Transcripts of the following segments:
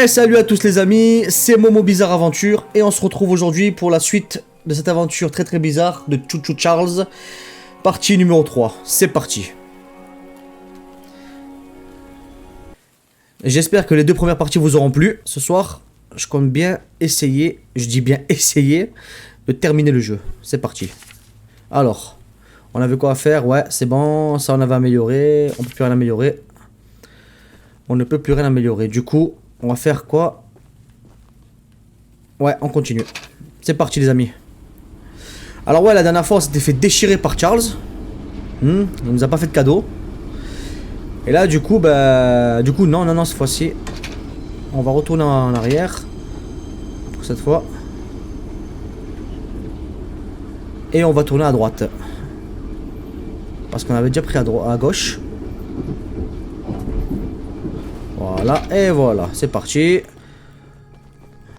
Et salut à tous les amis, c'est Momo Bizarre Aventure et on se retrouve aujourd'hui pour la suite de cette aventure très bizarre de Chouchou Charles, partie numéro 3. C'est parti. J'espère que les deux premières parties vous auront plu. Ce soir, je compte bien essayer, je dis bien essayer, de terminer le jeu. C'est parti. Alors, on avait quoi à faire? Ouais, c'est bon, ça on avait amélioré, on peut plus rien améliorer. On ne peut plus rien améliorer, du coup... On va faire quoi? Ouais, on continue. C'est parti les amis. Alors ouais, la dernière fois on s'était fait déchirer par Charles. Il nous a pas fait de cadeau. Et là du coup, non, cette fois-ci. On va retourner en arrière. Pour cette fois. Et on va tourner à droite. Parce qu'on avait déjà pris à gauche. Voilà, et voilà, c'est parti.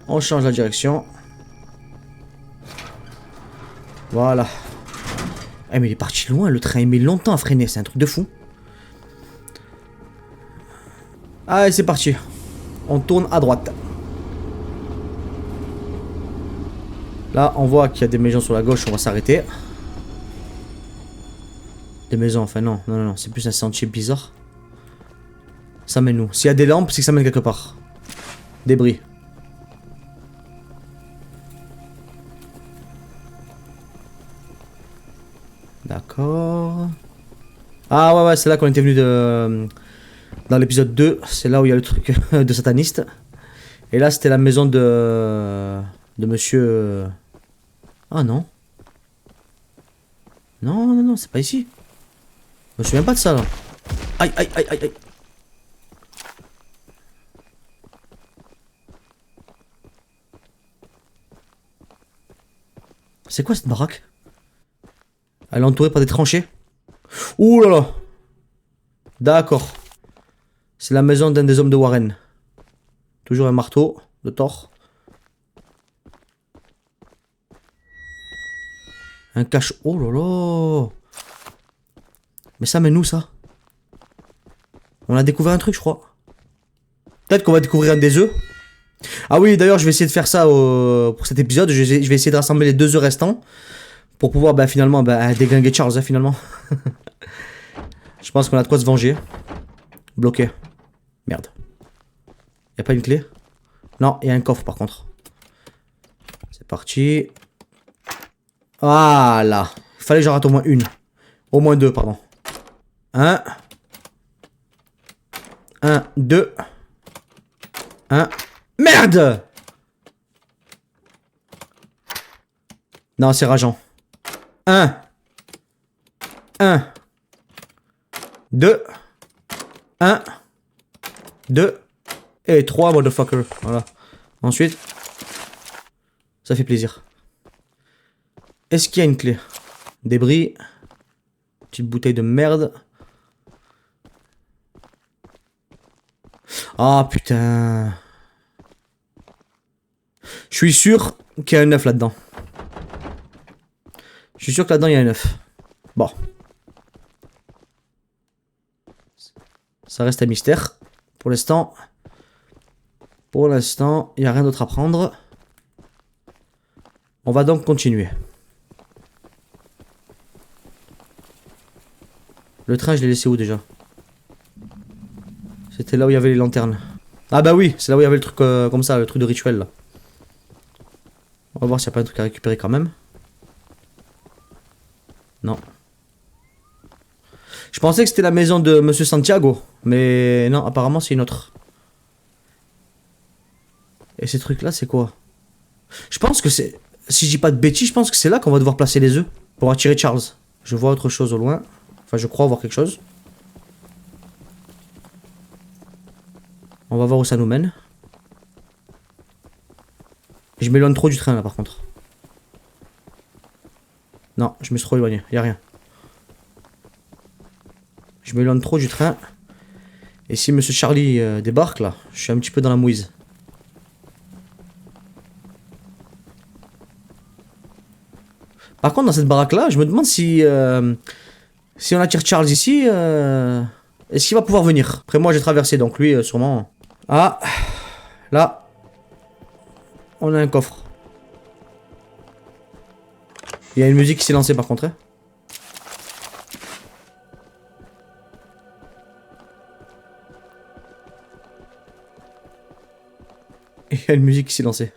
On change la direction. Voilà. Eh mais il est parti loin, le train il met longtemps à freiner, c'est un truc de fou. Allez, c'est parti. On tourne à droite. Là, on voit qu'il y a des maisons sur la gauche, on va s'arrêter. Des maisons, enfin non, c'est plus un sentier bizarre. Ça mène nous. S'il y a des lampes, c'est que ça mène quelque part. Débris. D'accord. Ah ouais, c'est là qu'on était venu de... Dans l'épisode 2. C'est là où il y a le truc de sataniste. Et là, c'était la maison de monsieur... Ah non. Non, c'est pas ici. Je me souviens pas de ça, là. Aïe. C'est quoi cette baraque? Elle est entourée par des tranchées. Ouh là là. D'accord. C'est la maison d'un des hommes de Warren. Toujours un marteau de Thor. Un cache... Oh là là. Mais ça mène où ça? On a découvert un truc je crois. Peut-être qu'on va découvrir un des œufs. Ah oui, d'ailleurs, je vais essayer de faire ça pour cet épisode. Je vais essayer de rassembler les 2 œufs restants. Pour pouvoir, finalement, déglinguer Charles, hein, finalement. Je pense qu'on a de quoi se venger. Bloqué. Merde. Y'a pas une clé? Non, il y a un coffre, par contre. C'est parti. Voilà. Il fallait que j'en rate au moins une. Au moins 2, pardon. 1. 1, 2. 1. Merde! Non, c'est rageant. 1. 2. 1. 2. Et 3, motherfucker. Voilà. Ensuite. Ça fait plaisir. Est-ce qu'il y a une clé? Débris. Petite bouteille de merde. Ah putain. Je suis sûr qu'il y a un œuf là-dedans. Je suis sûr que là-dedans il y a un œuf. Bon. Ça reste un mystère. Pour l'instant, il n'y a rien d'autre à prendre. On va donc continuer. Le train, je l'ai laissé où déjà? C'était là où il y avait les lanternes. Ah bah oui, c'est là où il y avait le truc comme ça, le truc de rituel là. On va voir s'il n'y a pas un truc à récupérer quand même. Non. Je pensais que c'était la maison de Monsieur Santiago. Mais non, apparemment c'est une autre. Et ces trucs là c'est quoi? Je pense que c'est... Si je dis pas de bêtises, je pense que c'est là qu'on va devoir placer les œufs. Pour attirer Charles. Je vois autre chose au loin. Enfin je crois voir quelque chose. On va voir où ça nous mène. Je m'éloigne trop du train là par contre. Non, je me suis trop éloigné, y a rien. Je m'éloigne trop du train. Et si Monsieur Charlie débarque là, je suis un petit peu dans la mouise. Par contre dans cette baraque là, je me demande si on attire Charles ici, est-ce qu'il va pouvoir venir? Après moi j'ai traversé donc lui sûrement. Ah, Là, on a un coffre. Il y a une musique qui s'est lancée par contre. Hein. Il y a une musique qui s'est lancée.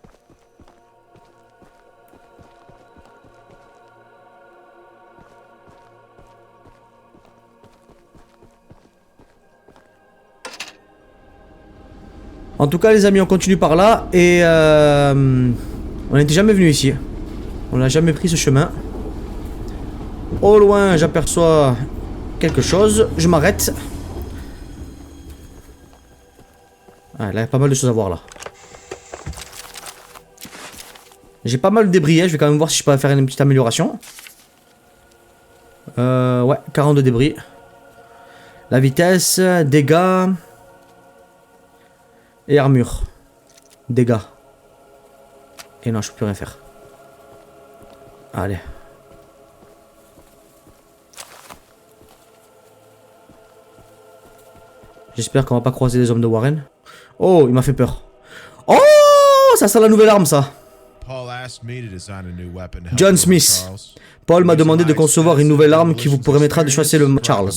En tout cas les amis, on continue par là et on n'était jamais venu ici. On n'a jamais pris ce chemin. Au loin j'aperçois quelque chose, je m'arrête. Ah, là il y a pas mal de choses à voir là. J'ai pas mal de débris, je vais quand même voir si je peux faire une petite amélioration. Ouais, 42 débris. La vitesse, dégâts... Et armure. Dégâts. Et non, je peux plus rien faire. Allez. J'espère qu'on va pas croiser les hommes de Warren. Oh, il m'a fait peur. Oh, ça sent la nouvelle arme, ça. John Smith. Paul m'a demandé de concevoir une nouvelle arme qui vous permettra de chasser le Charles.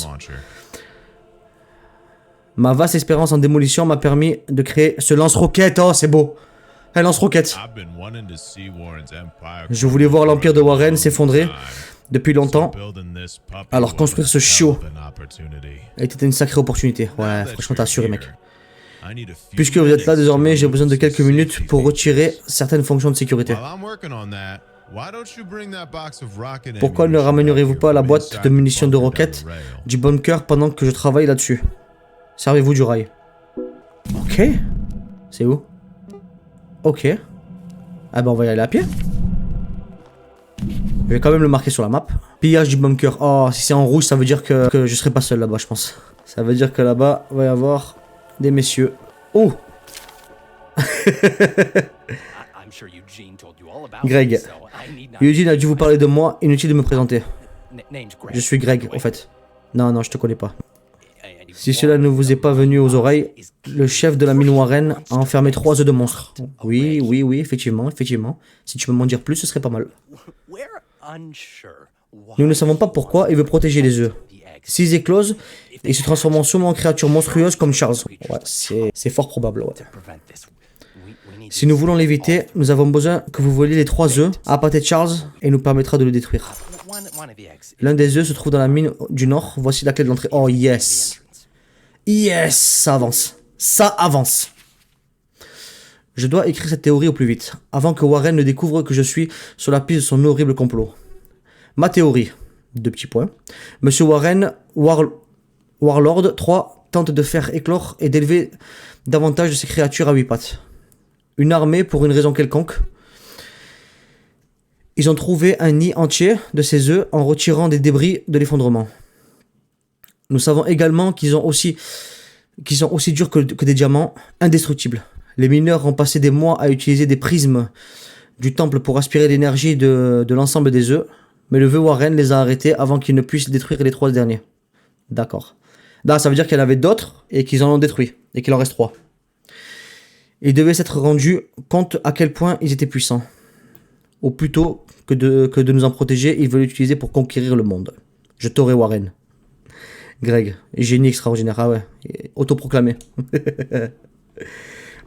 Ma vaste expérience en démolition m'a permis de créer ce lance-roquette. Oh, c'est beau. Un lance-roquette. Je voulais voir l'empire de Warren s'effondrer depuis longtemps. Alors construire ce chiot était une sacrée opportunité. Ouais, franchement, t'as assuré, mec. Puisque vous êtes là désormais, j'ai besoin de quelques minutes pour retirer certaines fonctions de sécurité. Pourquoi ne ramènerez-vous pas la boîte de munitions de roquettes du bunker pendant que je travaille là-dessus? Servez-vous du rail. Ok. C'est où? Ok. Ah bah on va y aller à pied. Je vais quand même le marquer sur la map. Pillage du bunker. Oh, si c'est en rouge, ça veut dire que je serai pas seul là-bas, je pense. Ça veut dire que là-bas, il va y avoir des messieurs. Oh. Greg. Eugene a dû vous parler de moi. Inutile de me présenter. Je suis Greg, en fait. Non, non, je te connais pas. Si cela ne vous est pas venu aux oreilles, le chef de la mine Warren a enfermé 3 œufs de monstre. Oui, oui, oui, effectivement, effectivement. Si tu peux m'en dire plus, ce serait pas mal. Nous ne savons pas pourquoi il veut protéger les œufs. S'ils éclosent, ils se transforment sûrement en créatures monstrueuses comme Charles. Ouais, c'est fort probable, ouais. Si nous voulons l'éviter, nous avons besoin que vous voliez les 3 œufs à pâté de Charles et nous permettra de le détruire. L'un des œufs se trouve dans la mine du nord. Voici la clé de l'entrée. Oh yes! Yes! Ça avance. Ça avance. Je dois écrire cette théorie au plus vite, avant que Warren ne découvre que je suis sur la piste de son horrible complot. Ma théorie. 2 petits points. Monsieur Warren, Warlord 3, tente de faire éclore et d'élever davantage de ces créatures à 8 pattes. Une armée pour une raison quelconque. Ils ont trouvé un nid entier de ces œufs en retirant des débris de l'effondrement. Nous savons également qu'ils sont aussi durs que des diamants, indestructibles. Les mineurs ont passé des mois à utiliser des prismes du temple pour aspirer l'énergie de l'ensemble des œufs, mais le vœu Warren les a arrêtés avant qu'ils ne puissent détruire les 3 derniers. D'accord. Là, ça veut dire qu'il y en avait d'autres et qu'ils en ont détruit, et qu'il en reste 3. Ils devaient s'être rendus compte à quel point ils étaient puissants. Ou plutôt que de nous en protéger, ils veulent l'utiliser pour conquérir le monde. Je t'aurai Warren. Greg, génie extraordinaire, ah ouais, autoproclamé.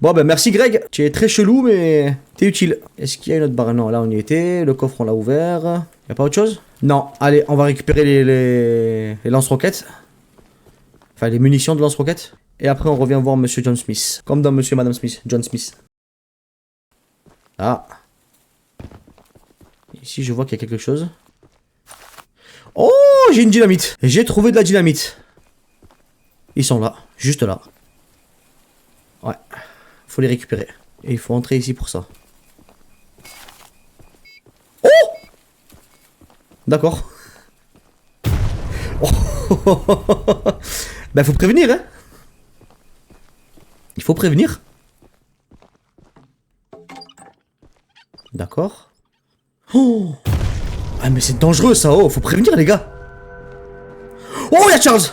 Bon ben merci Greg, tu es très chelou mais t'es utile. Est-ce qu'il y a une autre barre? Non, là on y était, le coffre on l'a ouvert. Y'a pas autre chose? Non, allez, on va récupérer les lance-roquettes. Enfin les munitions de lance-roquettes. Et après on revient voir Monsieur John Smith. Comme dans Monsieur et Madame Smith, John Smith. Ah. Ici je vois qu'il y a quelque chose. Oh, j'ai une dynamite. J'ai trouvé de la dynamite. Ils sont là, juste là. Ouais, faut les récupérer. Et il faut entrer ici pour ça. Oh! D'accord. Oh. Ben faut prévenir, hein. Il faut prévenir. D'accord. Oh! Ah mais c'est dangereux ça, oh, faut prévenir les gars. Oh, y'a Charles.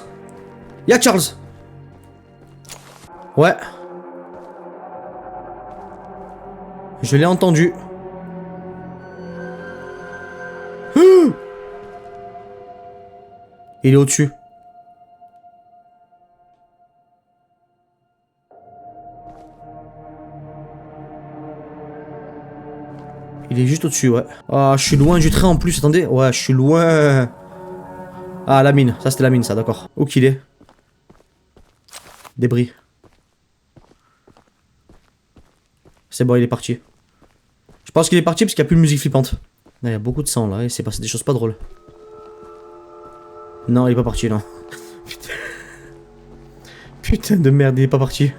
Y'a Charles. Ouais. Je l'ai entendu. Il est au-dessus. Il est juste au-dessus, ouais. Ah, je suis loin du train en plus, attendez. Ouais, je suis loin. Ah, la mine. Ça, c'était la mine, ça, d'accord. Où qu'il est? Débris. C'est bon, il est parti. Je pense qu'il est parti parce qu'il n'y a plus de musique flippante. Là, il y a beaucoup de sang, là, et c'est passé des choses pas drôles. Non, il est pas parti, non. Putain. Putain de merde, il est pas parti.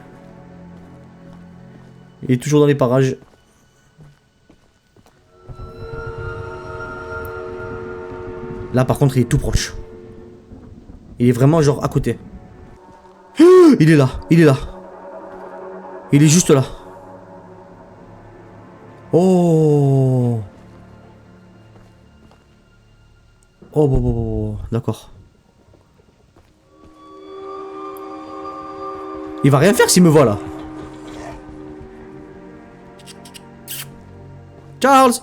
Il est toujours dans les parages. Là, par contre, il est tout proche. Il est vraiment genre à côté. Il est là, il est là. Il est juste là. Oh. Oh, bon, d'accord. Il va rien faire s'il me voit là. Charles.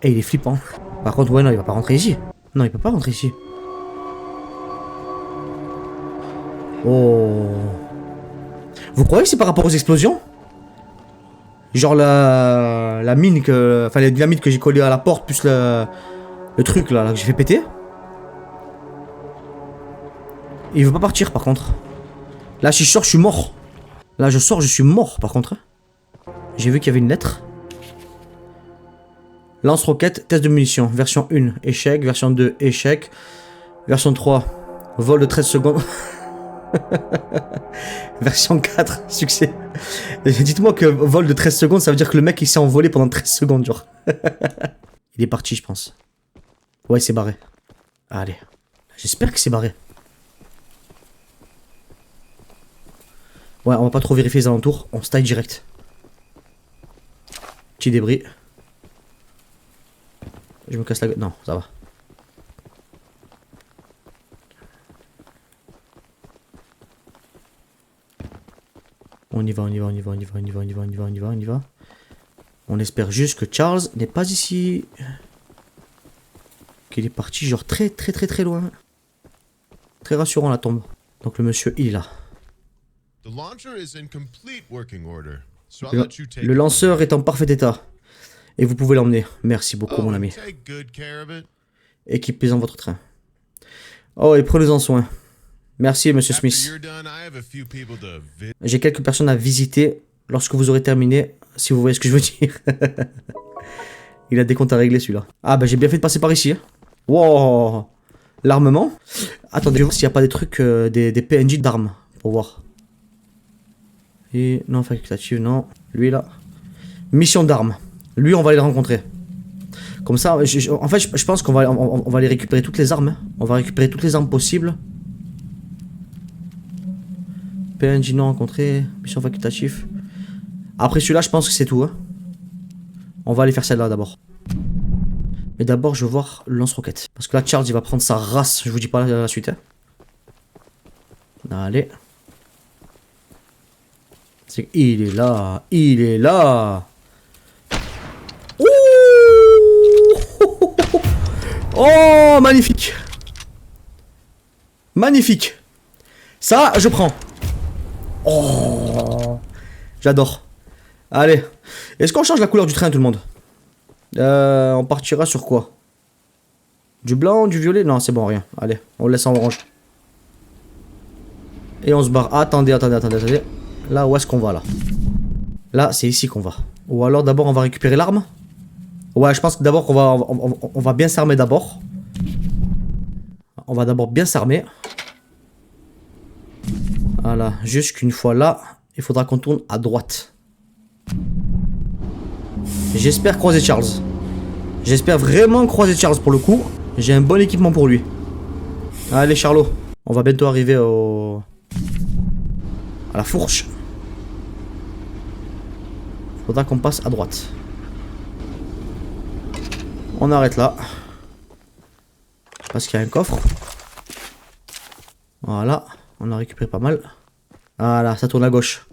Eh, il est flippant. Par contre, ouais, non, il va pas rentrer ici. Non, il peut pas rentrer ici. Oh. Vous croyez que c'est par rapport aux explosions? Genre la mine que... Enfin, les dynamites que j'ai collées à la porte, plus le truc là que j'ai fait péter. Il veut pas partir par contre. Là, si je sors, je suis mort. Là, je sors, je suis mort par contre. J'ai vu qu'il y avait une lettre. Lance-roquette, test de munitions. Version 1, échec. Version 2, échec. Version 3, vol de 13 secondes. Version 4, succès. Dites-moi que vol de 13 secondes, ça veut dire que le mec il s'est envolé pendant 13 secondes, genre. Il est parti, je pense. Ouais, il s'est barré. Allez. J'espère qu'il s'est barré. Ouais, on va pas trop vérifier les alentours. On se taille direct. Petit débris. Je me casse la gueule. Non, ça va. On y va, on y va, on y va, on y va, on y va, on y va, on y va, on y va, on y va. On espère juste que Charles n'est pas ici. Qu'il est parti genre très loin. Très rassurant la tombe. Donc le monsieur il est là. Le lanceur est en parfait état. Et vous pouvez l'emmener. Merci beaucoup mon ami. Équipez-en votre train. Oh et prenez-en soin. Merci monsieur Smith. J'ai quelques personnes à visiter lorsque vous aurez terminé, si vous voyez ce que je veux dire. Il a des comptes à régler celui-là. Ah bah j'ai bien fait de passer par ici. Hein. Wow. L'armement. Attendez, je vais voir s'il n'y a pas des trucs, des PNJ d'armes, pour voir. Et non, facultative, non. Lui là. Mission d'armes. Lui on va aller le rencontrer. Comme ça, en fait je pense qu'on va, on va aller récupérer toutes les armes. Hein. On va récupérer toutes les armes possibles. PNJ non rencontré, mission facultative. Après celui-là, je pense que c'est tout. Hein. On va aller faire celle-là d'abord. Mais d'abord, je veux voir le lance-roquette. Parce que là, Charles, il va prendre sa race. Je vous dis pas la suite. Hein. Allez. Il est là. Il est là. Ouh. Oh, magnifique. Magnifique. Ça, je prends. Oh, j'adore. Allez. Est-ce qu'on change la couleur du train, tout le monde? On partira sur quoi? Du blanc, du violet? Non, c'est bon, rien. Allez, on le laisse en orange. Et on se barre. Attendez. Là, où est-ce qu'on va, là? Là, c'est ici qu'on va. Ou alors, d'abord, on va récupérer l'arme. Ouais, je pense que d'abord, on va bien s'armer d'abord. On va d'abord bien s'armer. Voilà, juste qu'une fois là, il faudra qu'on tourne à droite. J'espère croiser Charles. J'espère vraiment croiser Charles pour le coup. J'ai un bon équipement pour lui. Allez Charlot, on va bientôt arriver à la fourche. Faudra qu'on passe à droite. On arrête là. Parce qu'il y a un coffre. Voilà, on a récupéré pas mal. Voilà, ça tourne à gauche.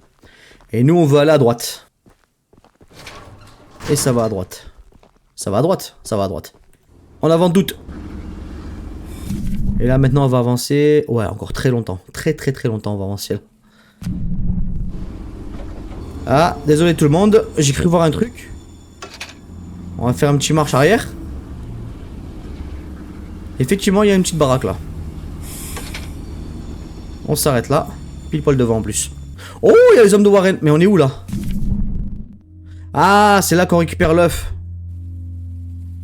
Et nous, on veut aller à droite. Et ça va à droite. Ça va à droite. Ça va à droite. En avant doute. Et là, maintenant, on va avancer. Ouais, encore très longtemps. Très longtemps, on va avancer là. Ah, désolé tout le monde. J'ai cru voir un truc. On va faire un petit marche arrière. Effectivement, il y a une petite baraque là. On s'arrête là. Pile poil devant en plus. Oh, il y a les hommes de Warren. Mais on est où là? Ah, c'est là qu'on récupère l'œuf.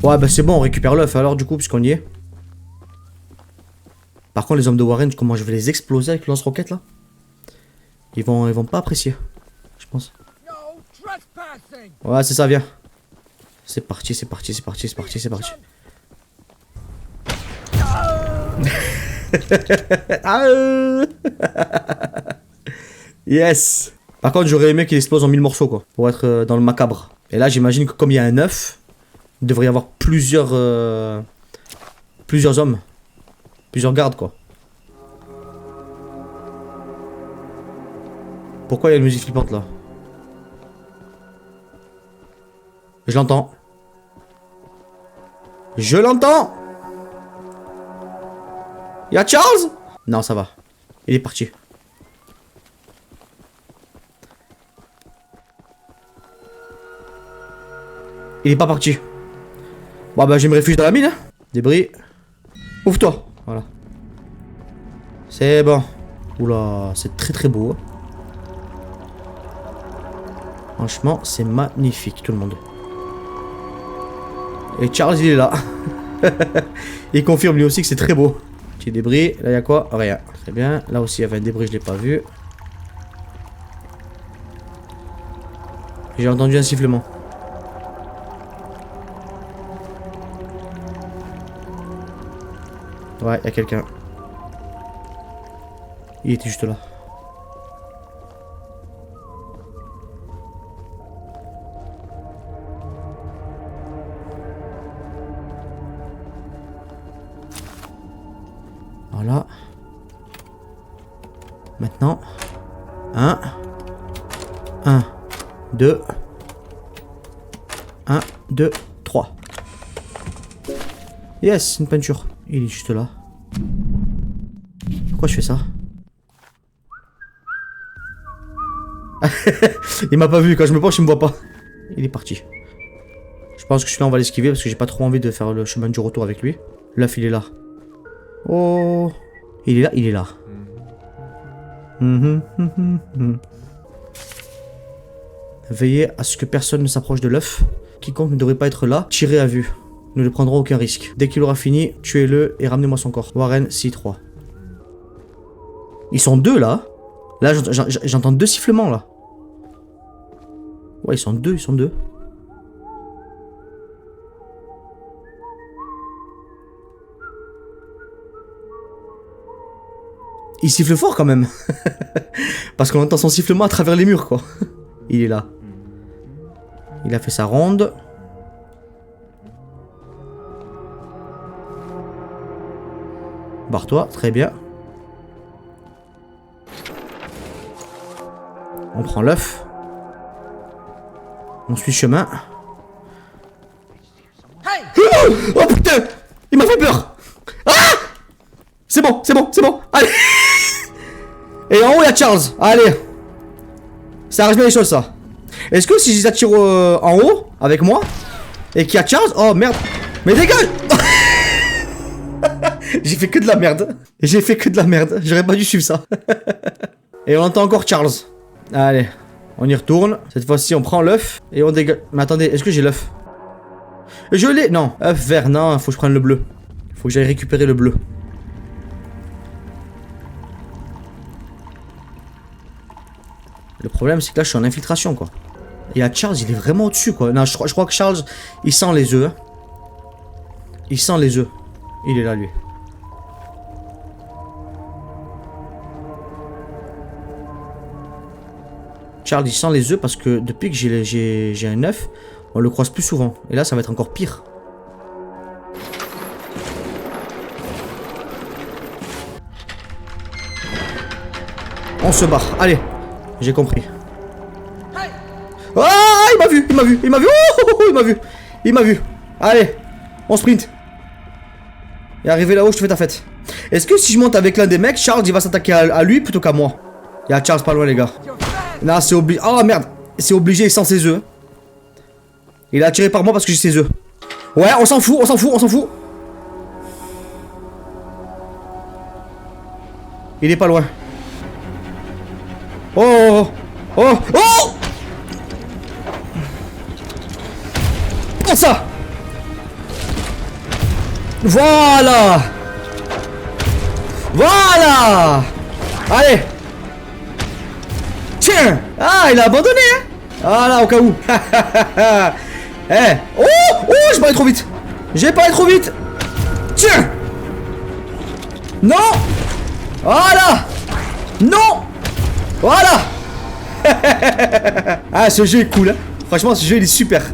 Ouais, bah c'est bon, on récupère l'œuf alors du coup, puisqu'on y est. Par contre, les hommes de Warren, comment je vais les exploser avec le lance-roquette là? Ils vont pas apprécier, je pense. Ouais, c'est ça, viens. C'est parti, c'est parti, c'est parti, c'est parti, c'est parti. Yes. Par contre, j'aurais aimé qu'il explose en 1000 morceaux, quoi. Pour être dans le macabre. Et là, j'imagine que comme il y a un œuf, il devrait y avoir plusieurs hommes. Plusieurs gardes, quoi. Pourquoi il y a une musique flippante, là? Je l'entends. Je l'entends. Y'a Charles? Non, ça va. Il est parti. Il est pas parti. Bon bah je me réfugie dans la mine hein. Débris. Ouvre-toi. Voilà. C'est bon. Oula, c'est très beau. Franchement, c'est magnifique tout le monde. Et Charles il est là. Il confirme lui aussi que c'est très beau. Petit débris. Là il y a quoi? Rien. Très bien. Là aussi il y avait un débris, je l'ai pas vu. J'ai entendu un sifflement. Ouais, il y a quelqu'un. Il était juste là. Voilà. Maintenant. 1. 2. 1, 2, 3. Yes, une peinture. Il est juste là. Pourquoi je fais ça? Il m'a pas vu, quand je me penche il me voit pas. Il est parti. Je pense que celui-là on va l'esquiver parce que j'ai pas trop envie de faire le chemin du retour avec lui. L'œuf il est là. Oh. Il est là, il est là. Veillez à ce que personne ne s'approche de l'œuf. Quiconque ne devrait pas être là, tirez à vue. Nous ne prendrons aucun risque. Dès qu'il aura fini, tuez-le et ramenez-moi son corps. Warren, C3. Ils sont deux là. Là, j'entends deux sifflements là. Ouais, ils sont deux, ils sont deux. Il siffle fort quand même. Parce qu'on entend son sifflement à travers les murs quoi. Il est là. Il a fait sa ronde. Barre-toi, très bien. On prend l'œuf. On suit le chemin. Oh putain! Il m'a fait peur! Ah! C'est bon, c'est bon, c'est bon! Allez! Et en haut, il y a Charles. Allez! Ça arrange bien les choses, ça. Est-ce que si je les attire en haut, avec moi, et qu'il y a Charles... Oh merde! Mais dégage! J'ai fait que de la merde. J'ai fait que de la merde. J'aurais pas dû suivre ça. Et on entend encore Charles. Allez, on y retourne. Cette fois-ci, on prend l'œuf et on dégage. Mais attendez, est-ce que j'ai l'œuf? Je l'ai. Non, œuf vert. Non, faut que je prenne le bleu. Faut que j'aille récupérer le bleu. Le problème, c'est que là, je suis en infiltration, quoi. Et là, Charles, il est vraiment au-dessus, quoi. Non, je crois que Charles, il sent les œufs. Hein. Il sent les œufs. Il est là, lui. Charles, il sent les œufs parce que depuis que j'ai un œuf, on le croise plus souvent. Et là, ça va être encore pire. On se barre. Allez, j'ai compris. vu, il m'a vu, il m'a vu. Oh, il m'a vu. Il m'a vu. Allez, on sprint. Et arrivé là-haut, je te fais ta fête. Est-ce que si je monte avec l'un des mecs, Charles il va s'attaquer à lui plutôt qu'à moi? Il y a Charles pas loin les gars. Là c'est obligé. Oh merde. C'est obligé sans ses œufs. Il est attiré par moi parce que j'ai ses œufs. Ouais on s'en fout, on s'en fout, on s'en fout. Il est pas loin. Oh oh oh oh. Prends ça. Voilà. Voilà. Allez. Tiens. Ah il a abandonné hein. Voilà au cas où. Eh. Oh oh j'ai parlé trop vite. J'ai parlé trop vite. Tiens. Non. Voilà. Non. Voilà. Ah ce jeu est cool hein. Franchement ce jeu il est super.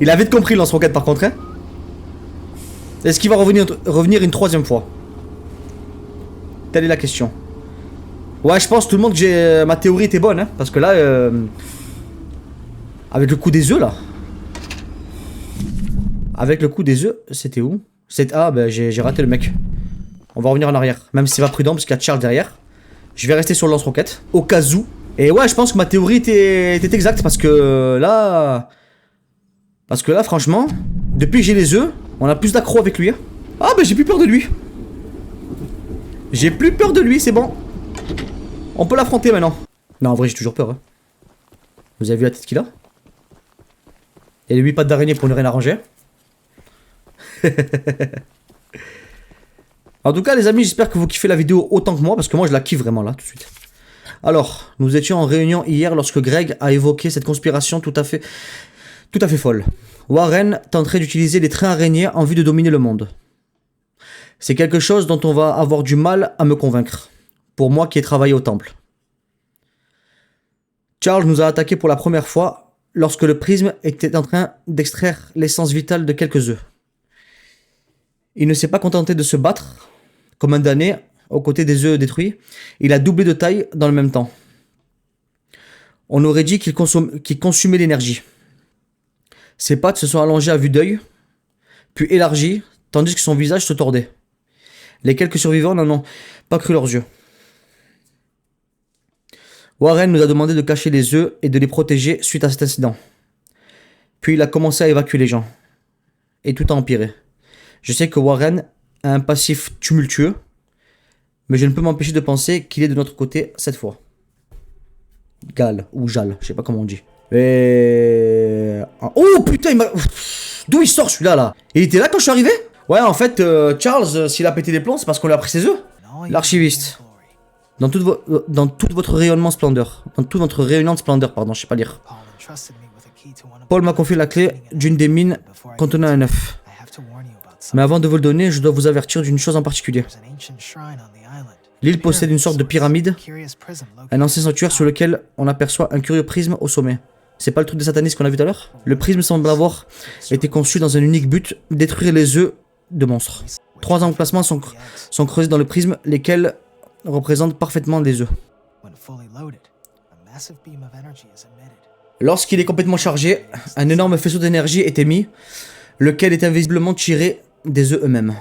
Il a vite compris le lance-roquette par contre hein. Est-ce qu'il va revenir une troisième fois? Telle est la question. Ouais je pense tout le monde que ma théorie était bonne hein. Parce que là avec le coup des œufs là. Avec le coup des œufs c'était où? Ah bah j'ai raté le mec. On va revenir en arrière. Même si c'est pas prudent parce qu'il y a Charles derrière. Je vais rester sur le lance-roquette. Au cas où. Et ouais je pense que ma théorie était exacte parce que là... Parce que là franchement, depuis que j'ai les œufs, on a plus d'accro avec lui. Ah bah j'ai plus peur de lui. J'ai plus peur de lui, c'est bon. On peut l'affronter maintenant. Non en vrai j'ai toujours peur hein. Vous avez vu la tête qu'il a? Et les 8 pattes d'araignée pour ne rien arranger. En tout cas les amis j'espère que vous kiffez la vidéo autant que moi. Parce que moi je la kiffe vraiment là tout de suite. Alors nous étions en réunion hier lorsque Greg a évoqué cette conspiration tout à fait folle. Warren tenterait d'utiliser les trains araignées en vue de dominer le monde. C'est quelque chose dont on va avoir du mal à me convaincre. Pour moi qui ai travaillé au temple. Charles nous a attaqué pour la première fois lorsque le prisme était en train d'extraire l'essence vitale de quelques œufs. Il ne s'est pas contenté de se battre comme un damné aux côtés des œufs détruits. Il a doublé de taille dans le même temps. On aurait dit qu'il consumait l'énergie. Ses pattes se sont allongées à vue d'œil, puis élargies, tandis que son visage se tordait. Les quelques survivants n'en ont pas cru leurs yeux. Warren nous a demandé de cacher les œufs et de les protéger suite à cet incident. Puis il a commencé à évacuer les gens. Et tout a empiré. Je sais que Warren a un passif tumultueux, mais je ne peux m'empêcher de penser qu'il est de notre côté cette fois. Gal ou Jal, je sais pas comment on dit. Et... Oh putain, il m'a... D'où il sort celui-là là? Il était là quand je suis arrivé? Ouais, en fait, Charles, s'il a pété des plombs, c'est parce qu'on lui a pris ses œufs. L'archiviste. Dans toute votre rayonnement splendeur. Dans toute votre rayonnante splendeur, pardon, je sais pas lire. Paul m'a confié la clé d'une des mines contenant un œuf. Mais avant de vous le donner, je dois vous avertir d'une chose en particulier. L'île possède une sorte de pyramide, un ancien sanctuaire sur lequel on aperçoit un curieux prisme au sommet. C'est pas le truc des satanistes qu'on a vu tout à l'heure? Le prisme semble avoir été conçu dans un unique but, détruire les œufs de monstres. 3 emplacements sont creusés dans le prisme, lesquels représentent parfaitement les œufs. Lorsqu'il est complètement chargé, un énorme faisceau d'énergie est émis, lequel est invisiblement tiré des œufs eux-mêmes.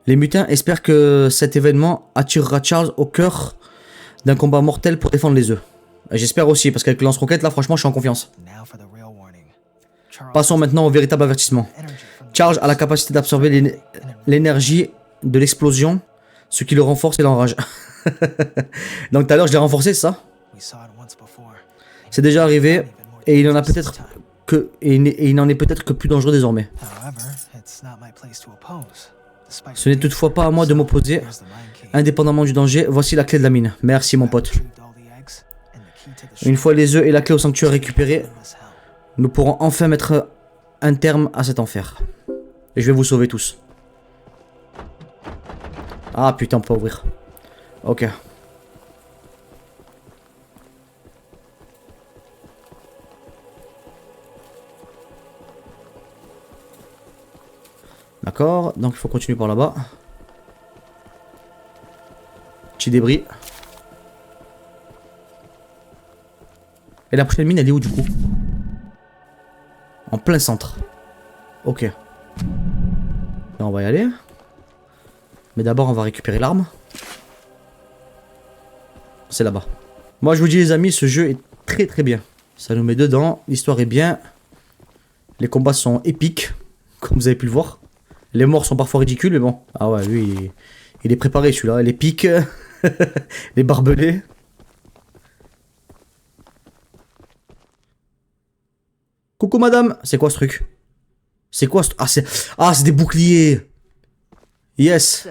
Les mutins espèrent que cet événement attirera Charles au cœur d'un combat mortel pour défendre les œufs. J'espère aussi, parce qu'avec le lance-roquette, là, franchement, je suis en confiance. Passons maintenant au véritable avertissement. Charles a la capacité d'absorber l'énergie de l'explosion, ce qui le renforce et l'enrage. Donc tout à l'heure, je l'ai renforcé, c'est ça? C'est déjà arrivé, et il en a peut-être que... Et il n'en est peut-être que plus dangereux désormais. Ce n'est toutefois pas à moi de m'opposer. Indépendamment du danger, voici la clé de la mine. Merci mon pote. Une fois les œufs et la clé au sanctuaire récupérés, nous pourrons enfin mettre un terme à cet enfer. Et je vais vous sauver tous. Ah putain, on peut pas ouvrir. Ok. D'accord, donc il faut continuer par là-bas. Petit débris. Et la prochaine mine, elle est où du coup? En plein centre. Ok. Là, on va y aller. Mais d'abord, on va récupérer l'arme. C'est là-bas. Moi, je vous dis les amis, ce jeu est très très bien. Ça nous met dedans, l'histoire est bien. Les combats sont épiques, comme vous avez pu le voir. Les morts sont parfois ridicules, mais bon. Ah ouais, lui, il est préparé celui-là. Les pics, les barbelés. Coucou madame, c'est quoi ce truc? C'est quoi ce... Ah, c'est des boucliers. Yes.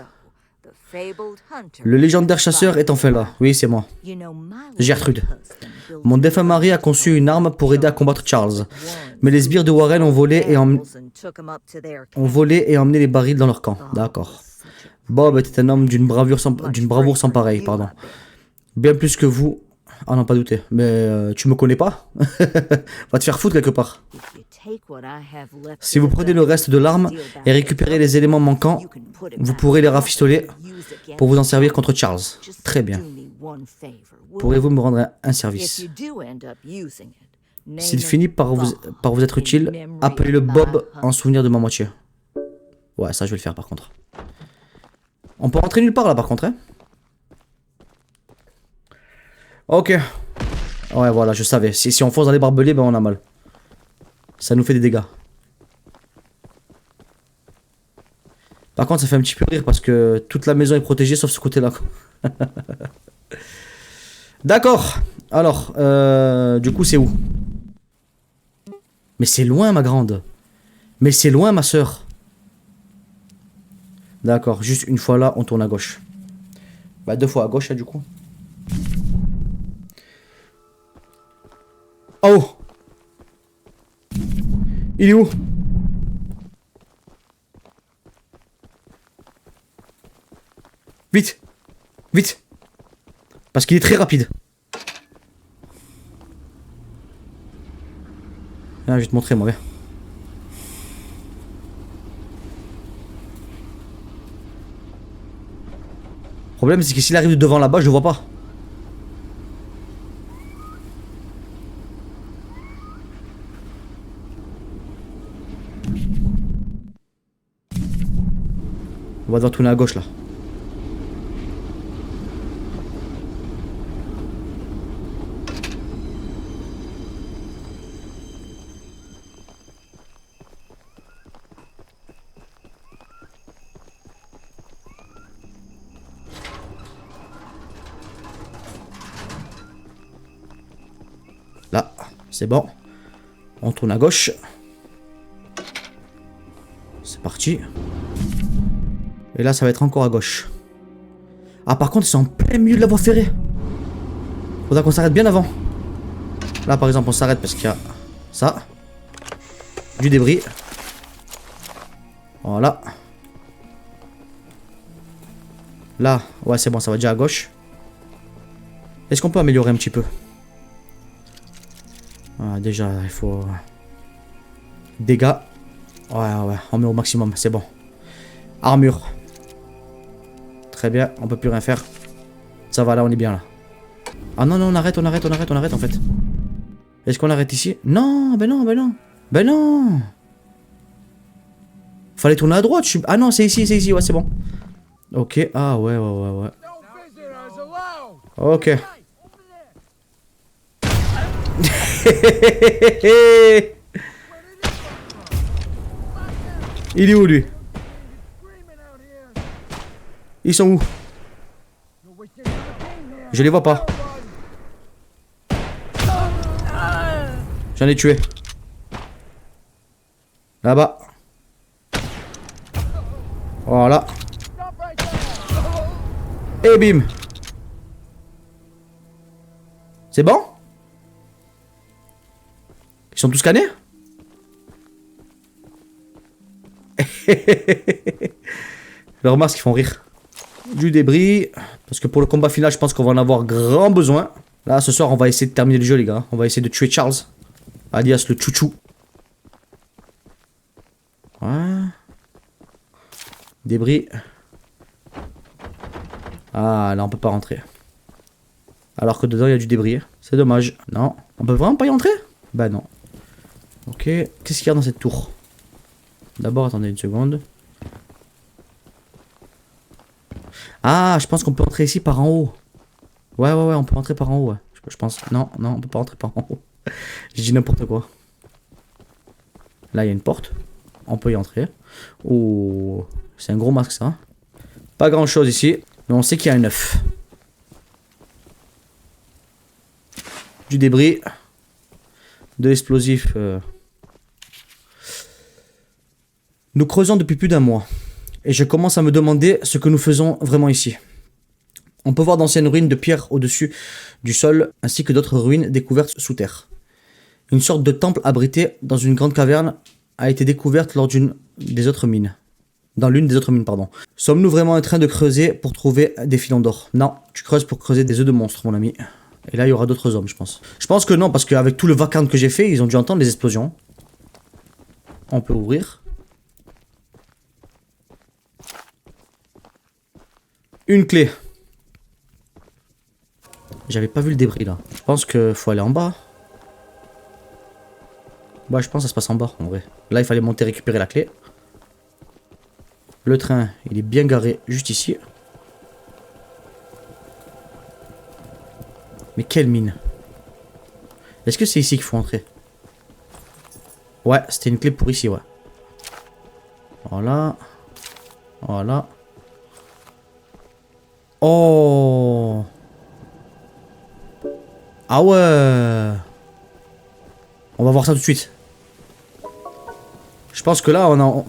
Le légendaire chasseur est enfin là. Oui, c'est moi. Gertrude. Mon défunt mari a conçu une arme pour aider à combattre Charles. Mais les sbires de Warren ont volé et emmené les barils dans leur camp. D'accord. Bob était un homme d'une bravoure sans pareil, pardon. Bien plus que vous. Ah non, pas douter. Mais tu me connais pas? Va te faire foutre quelque part. Si vous prenez le reste de l'arme et récupérez les éléments manquants, vous pourrez les rafistoler pour vous en servir contre Charles. Très bien. Pourriez-vous me rendre un service? S'il finit par vous être utile, appelez-le Bob en souvenir de ma moitié. Ouais, ça je vais le faire par contre. On peut rentrer nulle part là par contre, hein? Ok. Ouais, voilà, je savais. Si on fonce dans les barbelés, ben on a mal. Ça nous fait des dégâts. Par contre, ça fait un petit peu rire parce que toute la maison est protégée sauf ce côté-là. D'accord. Alors, du coup, c'est où? Mais c'est loin, ma grande. Mais c'est loin, ma soeur. D'accord, juste une fois là, on tourne à gauche. Bah, 2 fois à gauche, là, du coup. Oh! Il est où? Vite! Vite! Parce qu'il est très rapide. Ah, je vais te montrer, moi, viens. Le problème, c'est que s'il arrive de devant là-bas, je le vois pas. On va devoir tourner à gauche, là. Là, c'est bon. On tourne à gauche. C'est parti. Et là, ça va être encore à gauche. Ah, par contre, ils sont en plein milieu de la voie ferrée. Faudra qu'on s'arrête bien avant. Là, par exemple, on s'arrête parce qu'il y a ça. Du débris. Voilà. Là, ouais, c'est bon, ça va déjà à gauche. Est-ce qu'on peut améliorer un petit peu? Ah, déjà, il faut... Dégâts. Ouais, ouais, on met au maximum, c'est bon. Armure. Très bien, on peut plus rien faire. Ça va, là, on est bien, là. Ah non, non, on arrête en fait. Est-ce qu'on arrête ici? Non, ben non, ben non. Ben non. Fallait tourner à droite. Ah non, c'est ici, ouais, c'est bon. Ok, ah ouais, ouais. Ok. Il est où, lui? Ils sont où? Je les vois pas. J'en ai tué. Là-bas. Voilà. Et bim. C'est bon? Ils sont tous scannés? Leurs masques, ils font rire. Du débris. Parce que pour le combat final, je pense qu'on va en avoir grand besoin. Là, ce soir, on va essayer de terminer le jeu, les gars. On va essayer de tuer Charles. Alias le chouchou. Ouais. Débris. Ah, là, on peut pas rentrer. Alors que dedans, il y a du débris. C'est dommage. Non. On peut vraiment pas y entrer? Bah non. Ok. Qu'est-ce qu'il y a dans cette tour? D'abord, attendez une seconde. Ah, je pense qu'on peut entrer ici par en haut. Ouais, on peut entrer par en haut. Ouais. Je pense. Non, on peut pas entrer par en haut. J'ai dit n'importe quoi. Là, il y a une porte. On peut y entrer. Oh, c'est un gros masque, ça. Pas grand chose ici. Mais on sait qu'il y a un œuf. Du débris. De l'explosif. Nous creusons depuis plus d'un mois. Et je commence à me demander ce que nous faisons vraiment ici. On peut voir d'anciennes ruines de pierre au-dessus du sol, ainsi que d'autres ruines découvertes sous terre. Une sorte de temple abrité dans une grande caverne a été découverte lors d'une des autres mines. Dans l'une des autres mines, pardon. Sommes-nous vraiment en train de creuser pour trouver des filons d'or? Non, tu creuses pour creuser des œufs de monstres, mon ami. Et là, il y aura d'autres hommes, je pense. Je pense que non, parce qu'avec tout le vacarme que j'ai fait, ils ont dû entendre les explosions. On peut ouvrir. Une clé. J'avais pas vu le débris là. Je pense qu'il faut aller en bas. Ouais, je pense que ça se passe en bas en vrai. Là, il fallait monter récupérer la clé. Le train, il est bien garé juste ici. Mais quelle mine. Est-ce que c'est ici qu'il faut entrer? Ouais, c'était une clé pour ici, ouais. Voilà. Voilà. Oh. Ah ouais. On va voir ça tout de suite. Je pense que là, on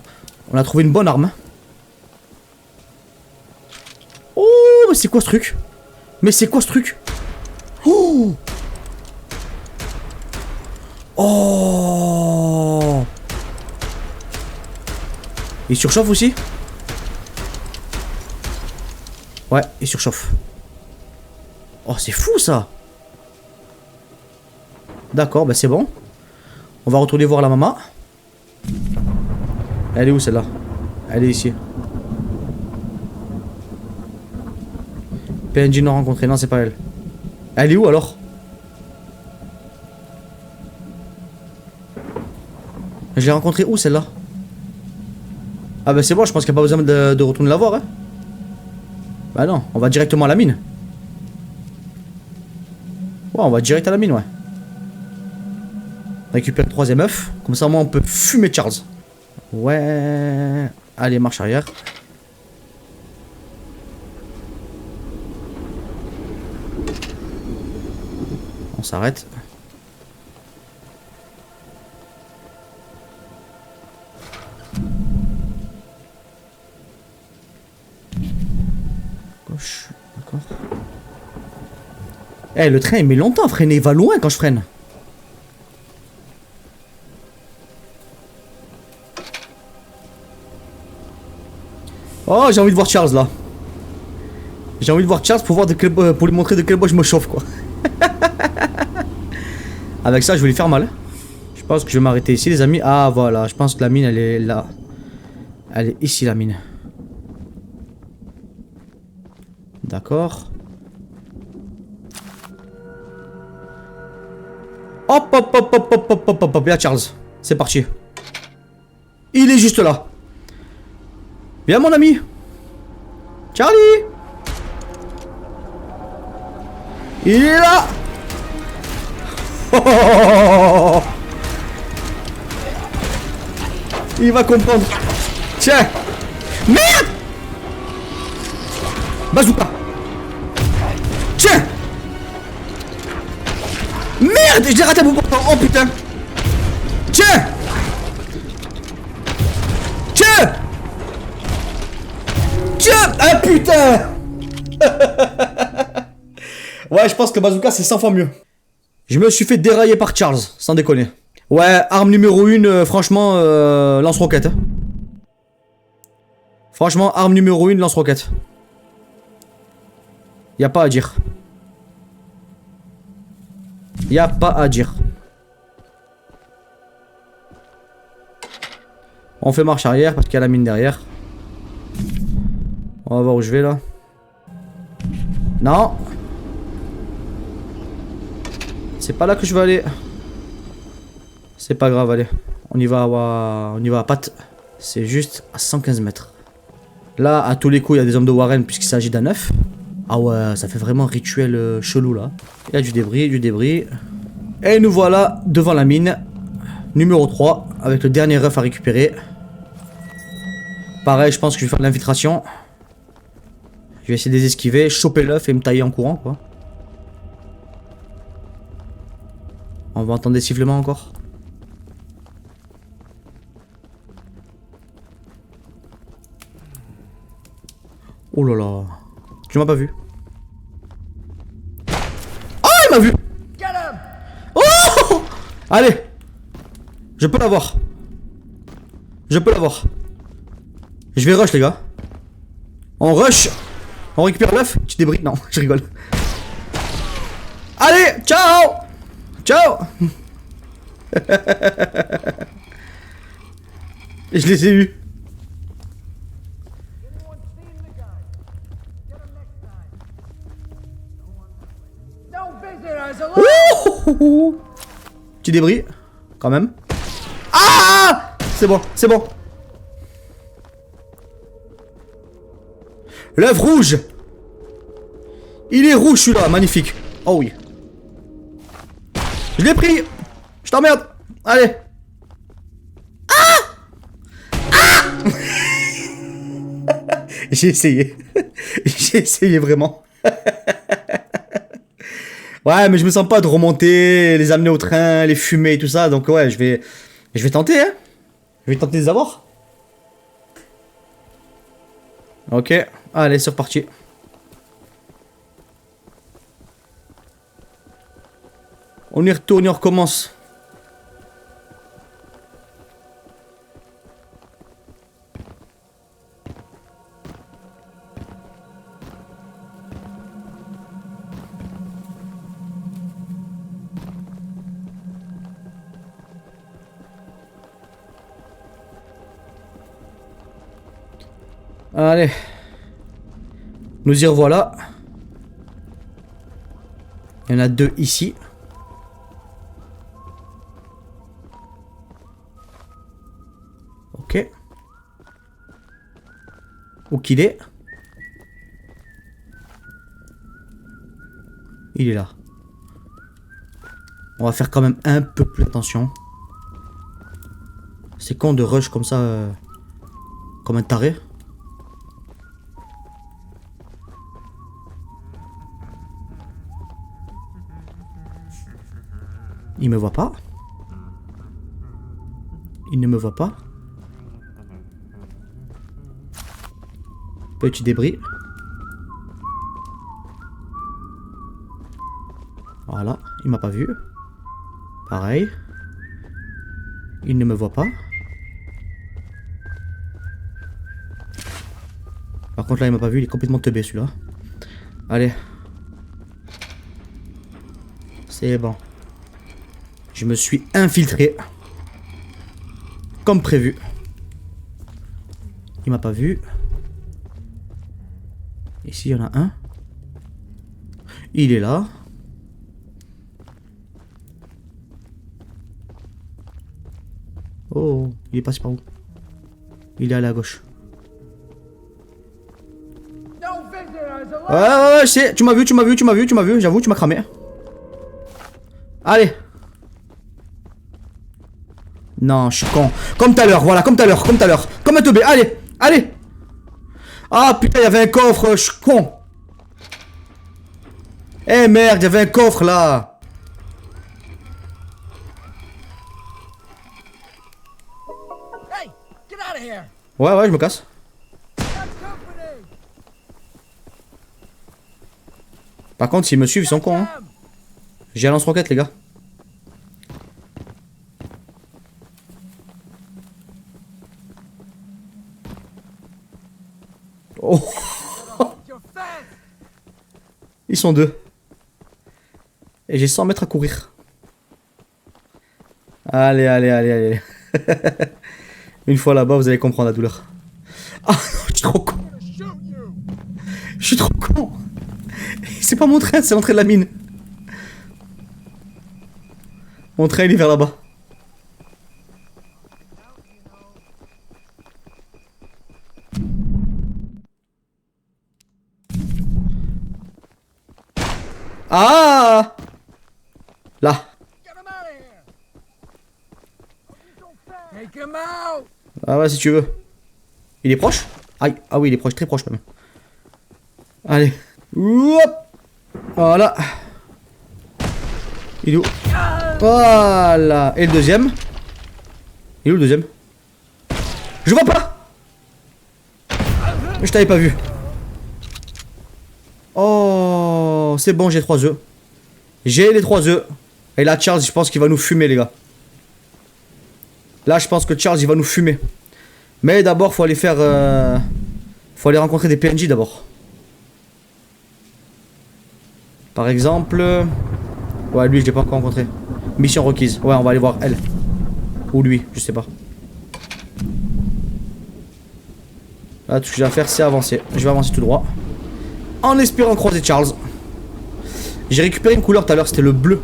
a trouvé une bonne arme. Oh, mais c'est quoi ce truc? Mais c'est quoi ce truc? Oh. Oh. Il surchauffe aussi? Ouais, il surchauffe. Oh, c'est fou ça. D'accord, bah c'est bon. On va retourner voir la maman. Elle est où celle-là? Elle est ici. PNJ non rencontré. Non, c'est pas elle. Elle est où alors? Je l'ai rencontrée où celle-là? Ah bah c'est bon, je pense qu'il n'y a pas besoin de retourner la voir. Hein. Bah non, on va directement à la mine. Ouais, on va direct à la mine, ouais. On récupère le troisième œuf. Comme ça, moi, on peut fumer Charles. Ouais. Allez, marche arrière. On s'arrête. Gauche, d'accord. Eh, le train, il met longtemps à freiner. Il va loin quand je freine. Oh, j'ai envie de voir Charles là. J'ai envie de voir Charles pour, voir pour lui montrer de quel bois je me chauffe quoi. Avec ça, je vais lui faire mal. Je pense que je vais m'arrêter ici, les amis. Ah, voilà. Je pense que la mine, elle est là. Elle est ici, la mine. D'accord. Hop, hop, hop, hop, hop, hop, hop, hop, hop. Viens, Charles. C'est parti. Il est juste là. Viens, mon ami. Charlie. Il est là. Oh, il va comprendre. Tiens. Merde. Bazooka. Tiens. Merde, je l'ai raté à bout portant. Oh putain. Tiens. Tiens. Tiens. Ah putain. Ouais, je pense que bazooka c'est 100 fois mieux. Je me suis fait dérailler par Charles, sans déconner. Ouais, arme numéro 1, franchement, lance-roquette. Franchement, arme numéro 1, lance-roquette. Y'a pas à dire. Y'a pas à dire. On fait marche arrière parce qu'il y a la mine derrière. On va voir où je vais là. Non. C'est pas là que je veux aller. C'est pas grave, allez. On y va à patte. C'est juste à 115 mètres. Là, à tous les coups, il y a des hommes de Warren puisqu'il s'agit d'un œuf. Ah ouais, ça fait vraiment rituel chelou là. Il y a du débris, du débris. Et nous voilà devant la mine. Numéro 3, avec le dernier œuf à récupérer. Pareil, je pense que je vais faire de l'infiltration. Je vais essayer de les esquiver, choper l'œuf et me tailler en courant, quoi. On va entendre des sifflements encore. Oh là là. Tu m'as pas vu. Oh, il m'a vu. Oh. Allez. Je peux l'avoir. Je peux l'avoir. Je vais rush, les gars. On rush. On récupère l'œuf. Tu débris. Non, je rigole. Allez, ciao. Ciao. Je les ai eus. Ouh. Petit débris, quand même. Ah! C'est bon, c'est bon. L'œuf rouge. Il est rouge celui-là, magnifique. Oh oui. Je l'ai pris. Je t'emmerde. Allez. Ah! Ah! J'ai essayé. J'ai essayé vraiment. Ouais, mais je me sens pas de remonter, les amener au train, les fumer et tout ça. Donc ouais, je vais tenter, hein. Je vais tenter de les avoir. Ok, allez, c'est reparti. On y retourne, on recommence. Allez. Nous y revoilà. Il y en a deux ici. Ok. Où qu'il est? Il est là. On va faire quand même un peu plus attention. C'est con de rush comme ça. Comme un taré. Il me voit pas. Il ne me voit pas. Petit débris. Voilà, il m'a pas vu. Pareil. Il ne me voit pas. Par contre là il m'a pas vu, il est complètement teubé celui-là. Allez. C'est bon. Je me suis infiltré. Comme prévu. Il m'a pas vu. Ici, il y en a un. Il est là. Oh, il est passé par où? Il est allé à gauche. Ouais, je sais. Tu m'as vu. J'avoue, tu m'as cramé. Allez. Non, je suis con. Comme tout à l'heure, voilà, comme tout à l'heure. Comme un teubé, allez, allez. Ah putain, il y avait un coffre, je suis con. Eh merde, il y avait un coffre là. Ouais, je me casse. Par contre, s'ils me suivent, ils sont cons. Hein. J'ai un lance-roquette, les gars. Oh. Ils sont deux. Et j'ai 100 mètres à courir. Allez. Une fois là-bas, vous allez comprendre la douleur. Ah non, je suis trop con. Je suis trop con. C'est pas mon train, c'est l'entrée de la mine. Mon train il est vers là-bas. Ah! Là. Ah ouais, si tu veux. Il est proche? Aïe. Ah oui, il est proche, très proche même. Allez. Hop. Voilà. Il est où? Voilà. Et le deuxième? Il est où le deuxième? Je vois pas! Je t'avais pas vu. Oh, c'est bon, j'ai 3 œufs. J'ai les 3 œufs. Et là, Charles, je pense qu'il va nous fumer, les gars. Là, je pense que Charles, il va nous fumer. Mais d'abord, faut aller faire... faut aller rencontrer des PNJ d'abord. Par exemple... Ouais, lui, je l'ai pas encore rencontré. Mission requise. Ouais, on va aller voir elle. Ou lui, je sais pas. Là, tout ce que j'ai à faire, c'est avancer. Je vais avancer tout droit. En espérant croiser Charles. J'ai récupéré une couleur tout à l'heure, c'était le bleu.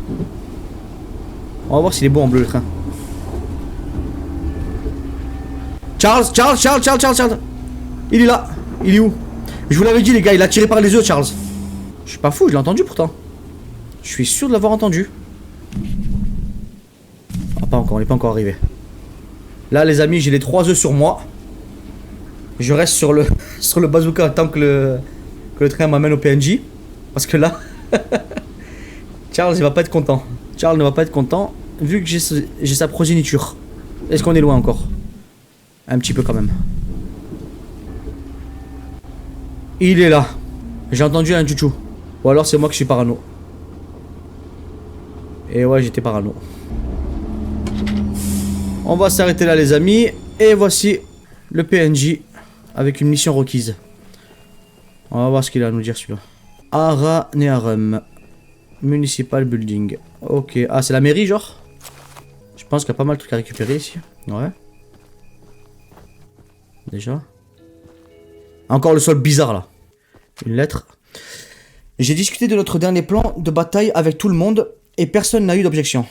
On va voir s'il est beau en bleu, le train. Charles. Il est là. Il est où? Je vous l'avais dit, les gars, il a tiré par les yeux, Charles. Je suis pas fou, je l'ai entendu pourtant. Je suis sûr de l'avoir entendu. Ah, pas encore, on n'est pas encore arrivé. Là, les amis, j'ai les 3 œufs sur moi. Je reste sur le, sur le bazooka tant que le train m'amène au PNJ. Parce que là, Charles, il va pas être content. Charles ne va pas être content vu que j'ai sa progéniture. Est-ce qu'on est loin encore? Un petit peu quand même. Il est là. J'ai entendu un chouchou. Ou alors c'est moi qui suis parano. Et ouais, j'étais parano. On va s'arrêter là, les amis. Et voici le PNJ avec une mission requise. On va voir ce qu'il a à nous dire, celui-là. Aranearum. Municipal Building. Ok. Ah, c'est la mairie, genre? Je pense qu'il y a pas mal de trucs à récupérer ici. Ouais. Déjà. Encore le sol bizarre, là. Une lettre. J'ai discuté de notre dernier plan de bataille avec tout le monde et personne n'a eu d'objection.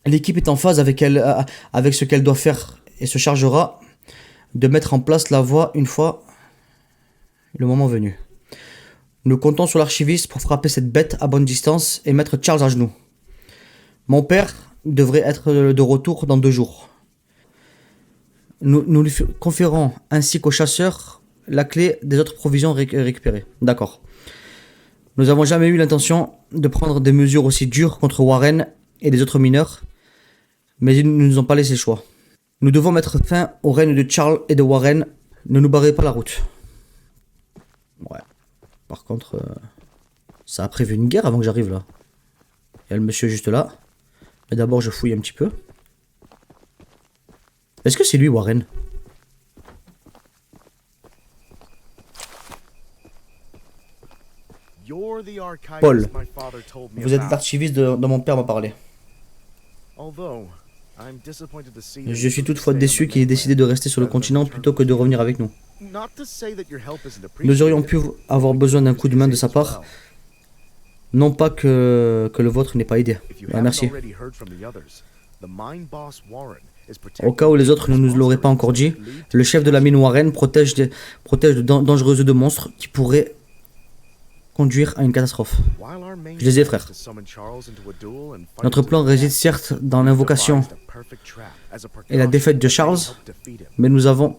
L'équipe est en phase avec ce qu'elle doit faire et se chargera de mettre en place la voie une fois le moment venu. Nous comptons sur l'archiviste pour frapper cette bête à bonne distance et mettre Charles à genoux. Mon père devrait être de retour dans 2 jours. Nous lui conférons ainsi qu'aux chasseurs la clé des autres provisions récupérées. D'accord. Nous n'avons jamais eu l'intention de prendre des mesures aussi dures contre Warren et les autres mineurs, mais ils ne nous ont pas laissé le choix. Nous devons mettre fin au règne de Charles et de Warren. Ne nous barrez pas la route. Ouais. Par contre, ça a prévu une guerre avant que j'arrive là. Il y a le monsieur juste là. Mais d'abord, je fouille un petit peu. Est-ce que c'est lui, Warren? Paul, vous êtes l'archiviste dont mon père m'a parlé. Je suis toutefois déçu qu'il ait décidé de rester sur le continent plutôt que de revenir avec nous. Nous aurions pu avoir besoin d'un coup de main de sa part. Non pas que le vôtre n'ait pas aidé. Merci. Au cas où les autres ne nous l'auraient pas encore dit, le chef de la mine Warren protège de dangereux œufs de monstres qui pourraient conduire à une catastrophe. Je les ai, frère. Notre plan réside certes dans l'invocation et la défaite de Charles, mais nous avons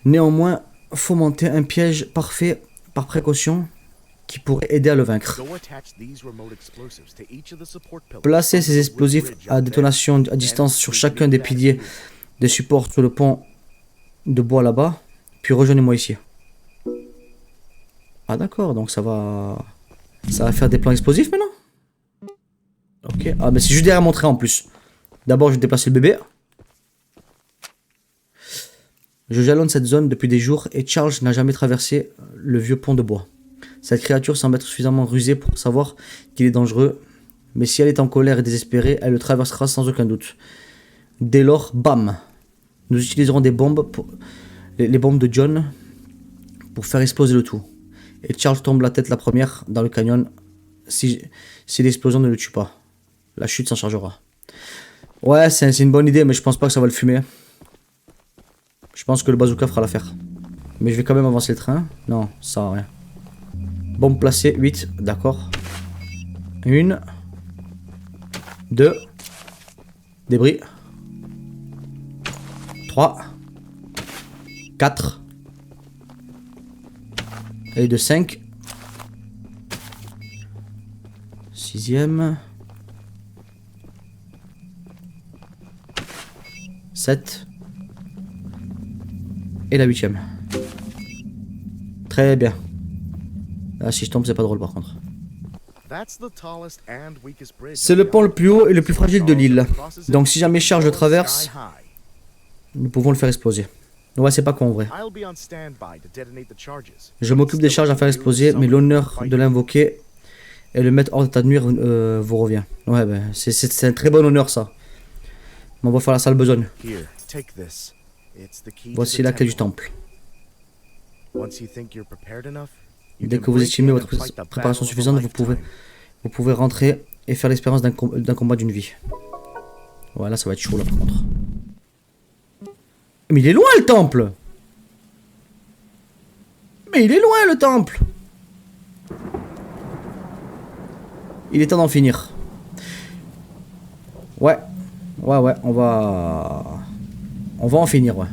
néanmoins fomenté un piège parfait par précaution qui pourrait aider à le vaincre. Placez ces explosifs à détonation à distance sur chacun des piliers des supports sur le pont de bois là-bas, puis rejoignez-moi ici. Ah d'accord, donc ça va faire des plans explosifs maintenant? Ok, ah mais c'est juste derrière mon train en plus. D'abord je vais déplacer le bébé. Je jalonne cette zone depuis des jours et Charles n'a jamais traversé le vieux pont de bois. Cette créature semble être suffisamment rusée pour savoir qu'il est dangereux, mais si elle est en colère et désespérée, elle le traversera sans aucun doute. Dès lors, bam! Nous utiliserons des bombes, les bombes de John, pour faire exploser le tout. Et Charles tombe la tête la première dans le canyon si l'explosion ne le tue pas. La chute s'en chargera. Ouais, c'est une bonne idée, mais je pense pas que ça va le fumer. Je pense que le bazooka fera l'affaire. Mais je vais quand même avancer le train. Non, ça sert à rien. Bombe placée, 8, d'accord. 1, 2. Débris. 3. 4. Et de 5. 6ème. 7. Et la 8ème. Très bien. Là, si je tombe, c'est pas drôle par contre. C'est le pont le plus haut et le plus fragile de l'île. Donc si jamais charge le traverse, nous pouvons le faire exploser. Ouais, c'est pas con en vrai. Je m'occupe des charges à faire exploser, mais l'honneur de l'invoquer et le mettre hors d'état de nuire vous revient. Ouais, ben, c'est un très bon honneur ça. On va faire la sale besogne. Voici la clé du temple. Dès que vous estimez votre préparation suffisante, vous pouvez rentrer et faire l'expérience d'un combat d'une vie. Ouais, là ça va être chaud là par contre. Mais il est loin le temple! Mais il est loin le temple! Il est temps d'en finir. Ouais, on va en finir, ouais.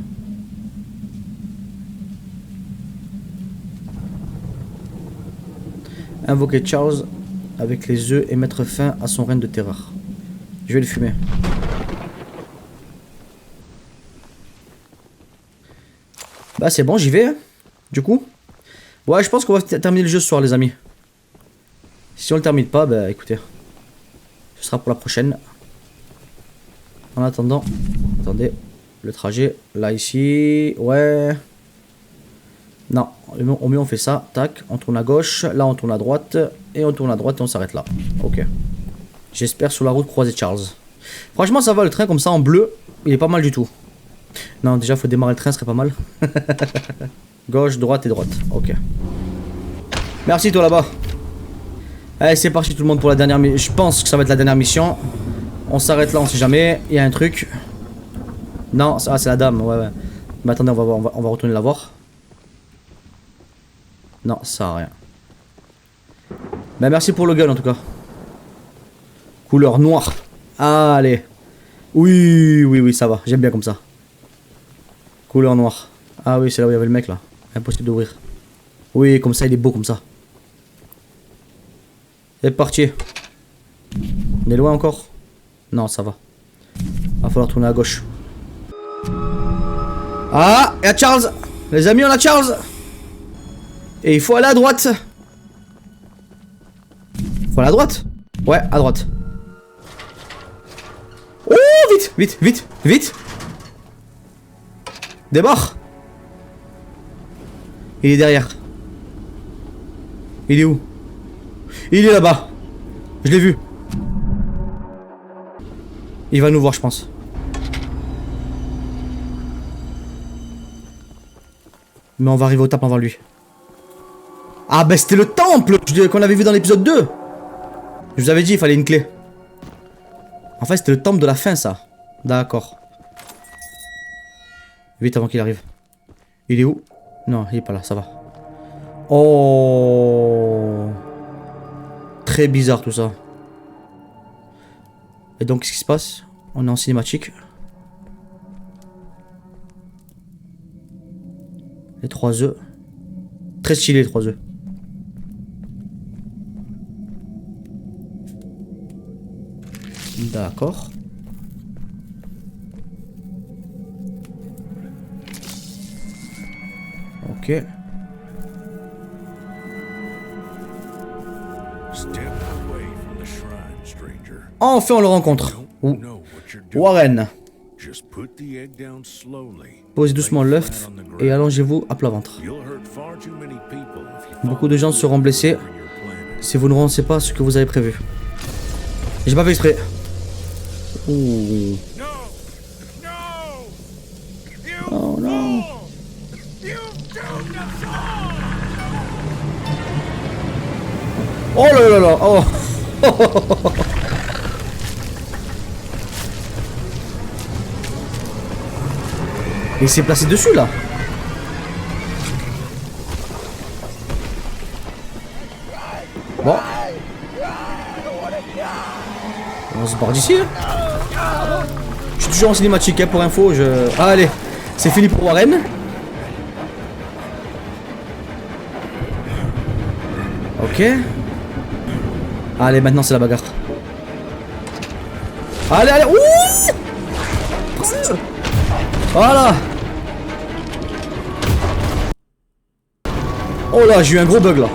Invoquer Charles avec les œufs et mettre fin à son règne de terreur. Je vais le fumer. Bah c'est bon, j'y vais. Du coup. Ouais, je pense qu'on va terminer le jeu ce soir, les amis. Si on le termine pas, bah écoutez. Ce sera pour la prochaine. En attendant. Attendez. Le trajet. Là, ici. Ouais. Non. Au mieux, on fait ça. Tac. On tourne à gauche. Là, on tourne à droite. Et on tourne à droite et on s'arrête là. Ok. J'espère sur la route croiser Charles. Franchement, ça va le train comme ça en bleu. Il est pas mal du tout. Non, déjà, faut démarrer le train, ce serait pas mal. Gauche, droite et droite. Ok. Merci, toi là-bas. Allez, c'est parti, tout le monde, pour la dernière mission. Je pense que ça va être la dernière mission. On s'arrête là, on sait jamais. Il y a un truc. Non, ça, c'est la dame. Ouais. Mais attendez, on va retourner la voir. Non, ça sert à rien. Bah, merci pour le gun en tout cas. Couleur noire. Allez. Oui, ça va. J'aime bien comme ça. Couleur noire. Ah oui, c'est là où il y avait le mec là. Impossible d'ouvrir. Oui, comme ça, il est beau comme ça. C'est parti. On est loin encore? Non, ça va. Va falloir tourner à gauche. Ah, il y a Charles. Les amis, on a Charles. Et il faut aller à droite. Faut aller à droite? Ouais, à droite. Oh, vite. Débarre. Il est derrière. Il est où? Il est là-bas. Je l'ai vu. Il va nous voir, je pense. Mais on va arriver au temple avant lui. Ah bah c'était le temple qu'on avait vu dans l'épisode 2. Je vous avais dit il fallait une clé. En fait c'était le temple de la fin ça. D'accord. Vite avant qu'il arrive. Il est où? Non, il est pas là, ça va. Oh. Très bizarre tout ça. Et donc qu'est-ce qui se passe? On est en cinématique. Les 3 œufs. Très stylé les 3 œufs. D'accord. Ok. Enfin on le rencontre. Ouh. Warren. Posez doucement l'œuf et allongez-vous à plat ventre. Beaucoup de gens seront blessés si vous ne renoncez pas à ce que vous avez prévu. J'ai pas fait exprès. Ouh. Oh non. Oh là là là. Oh. Et il s'est placé dessus là. Bon. On se barre d'ici. Hein. Je suis toujours en cinématique hein, pour info. Ah, allez, c'est fini pour Warren. Ok. Allez, maintenant c'est la bagarre. Allez, allez. Ouh, voilà. Oh là, j'ai eu un gros bug là.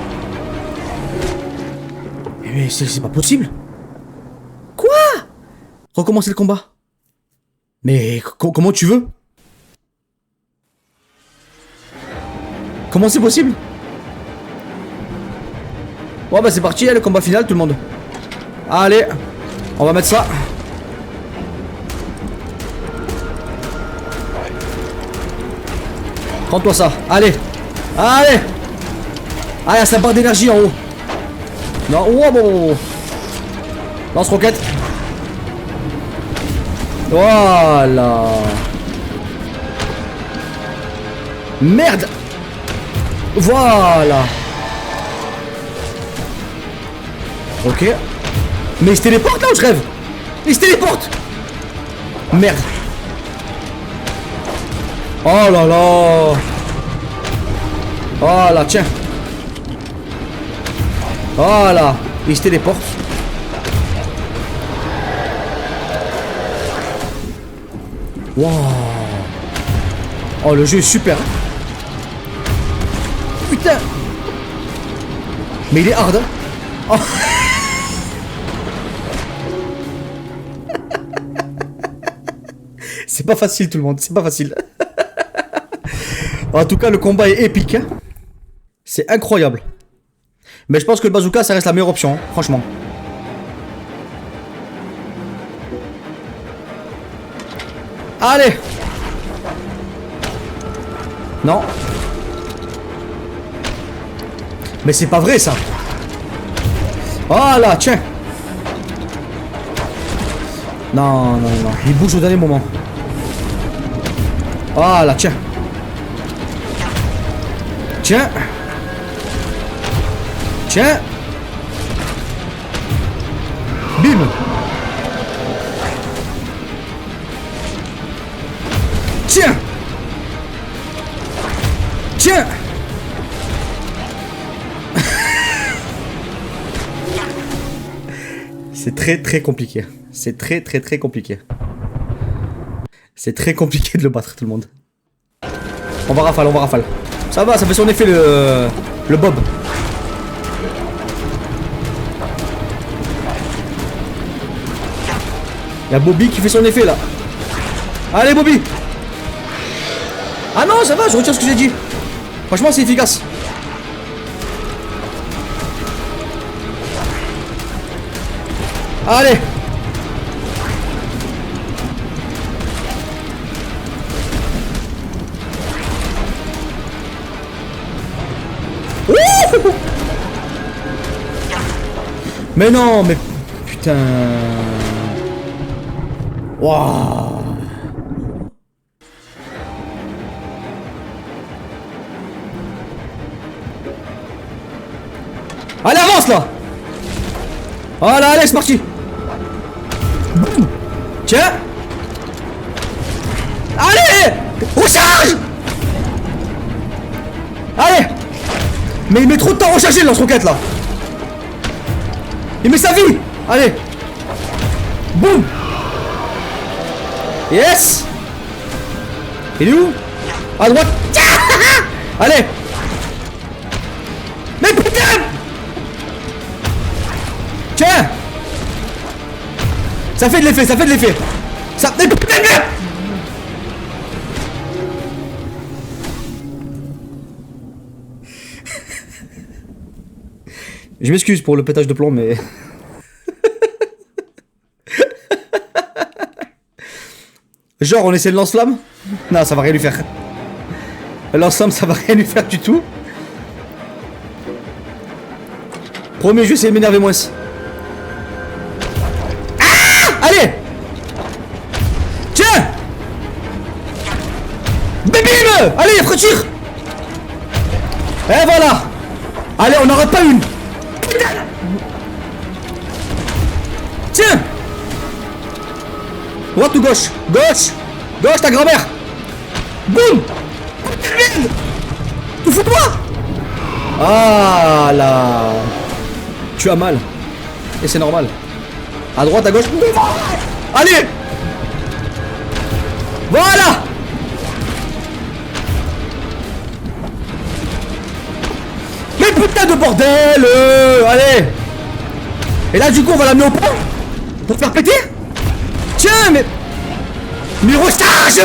Mais c'est pas possible. Quoi? Recommencer le combat. Mais comment tu veux? Comment c'est possible? Bon bah c'est parti, le combat final tout le monde. Allez, on va mettre ça. Prends-toi ça, allez. Allez. Ah, il y a sa barre d'énergie en haut. Non, oh, bon. Lance roquette. Voilà. Merde. Voilà. Ok. Mais il se téléporte là où je rêve. Il se téléporte. Merde. Oh là là. Voilà, tiens. Voilà. Il se téléporte. Wow. Oh, le jeu est super. Putain. Mais il est hard. Hein. Oh. C'est pas facile tout le monde, c'est pas facile. En tout cas, le combat est épique. Hein. C'est incroyable. Mais je pense que le bazooka, ça reste la meilleure option, hein, franchement. Allez. Non. Mais c'est pas vrai ça. Voilà, tiens. Non, non, non. Il bouge au dernier moment. Voilà, tiens. Tiens. Tiens. Bim. Tiens. Tiens. C'est très compliqué. C'est très compliqué. C'est très compliqué de le battre tout le monde. On va rafale, on va rafale. Ça va, ça fait son effet le bob. Il y a Bobby qui fait son effet là. Allez Bobby. Ah non, ça va, je retire ce que j'ai dit. Franchement, c'est efficace. Allez. Ouh. Mais non, mais putain. Waouh. Allez, avance là. Voilà, allez, c'est parti. Boum. Tiens. Allez. Recharge. Allez. Mais il met trop de temps à recharger le lance-roquette là. Il met sa vie. Allez. Boum. Yes. Il est où? À droite. Allez. Mais putain. Tiens. Ça fait de l'effet, ça fait de l'effet. Ça... Mais putain. Je m'excuse pour le pétage de plomb, mais... Genre, on essaie de lance-flamme? Non, ça va rien lui faire. Lance-flamme, ça va rien lui faire du tout. Premier jeu, c'est de m'énerver moins. Ah! Allez! Tiens! Bébim. Allez, retire. Et voilà. Allez, on n'en rate pas une. Tiens. Droite ou gauche? Gauche. Gauche, ta grand-mère. Boum. Tout fous-toi. Ah là. Tu as mal. Et c'est normal. À droite, à gauche. Allez. Voilà. Mais putain de bordel. Allez. Et là du coup on va l'amener au point pour faire péter. Tiens mais... Mirostage.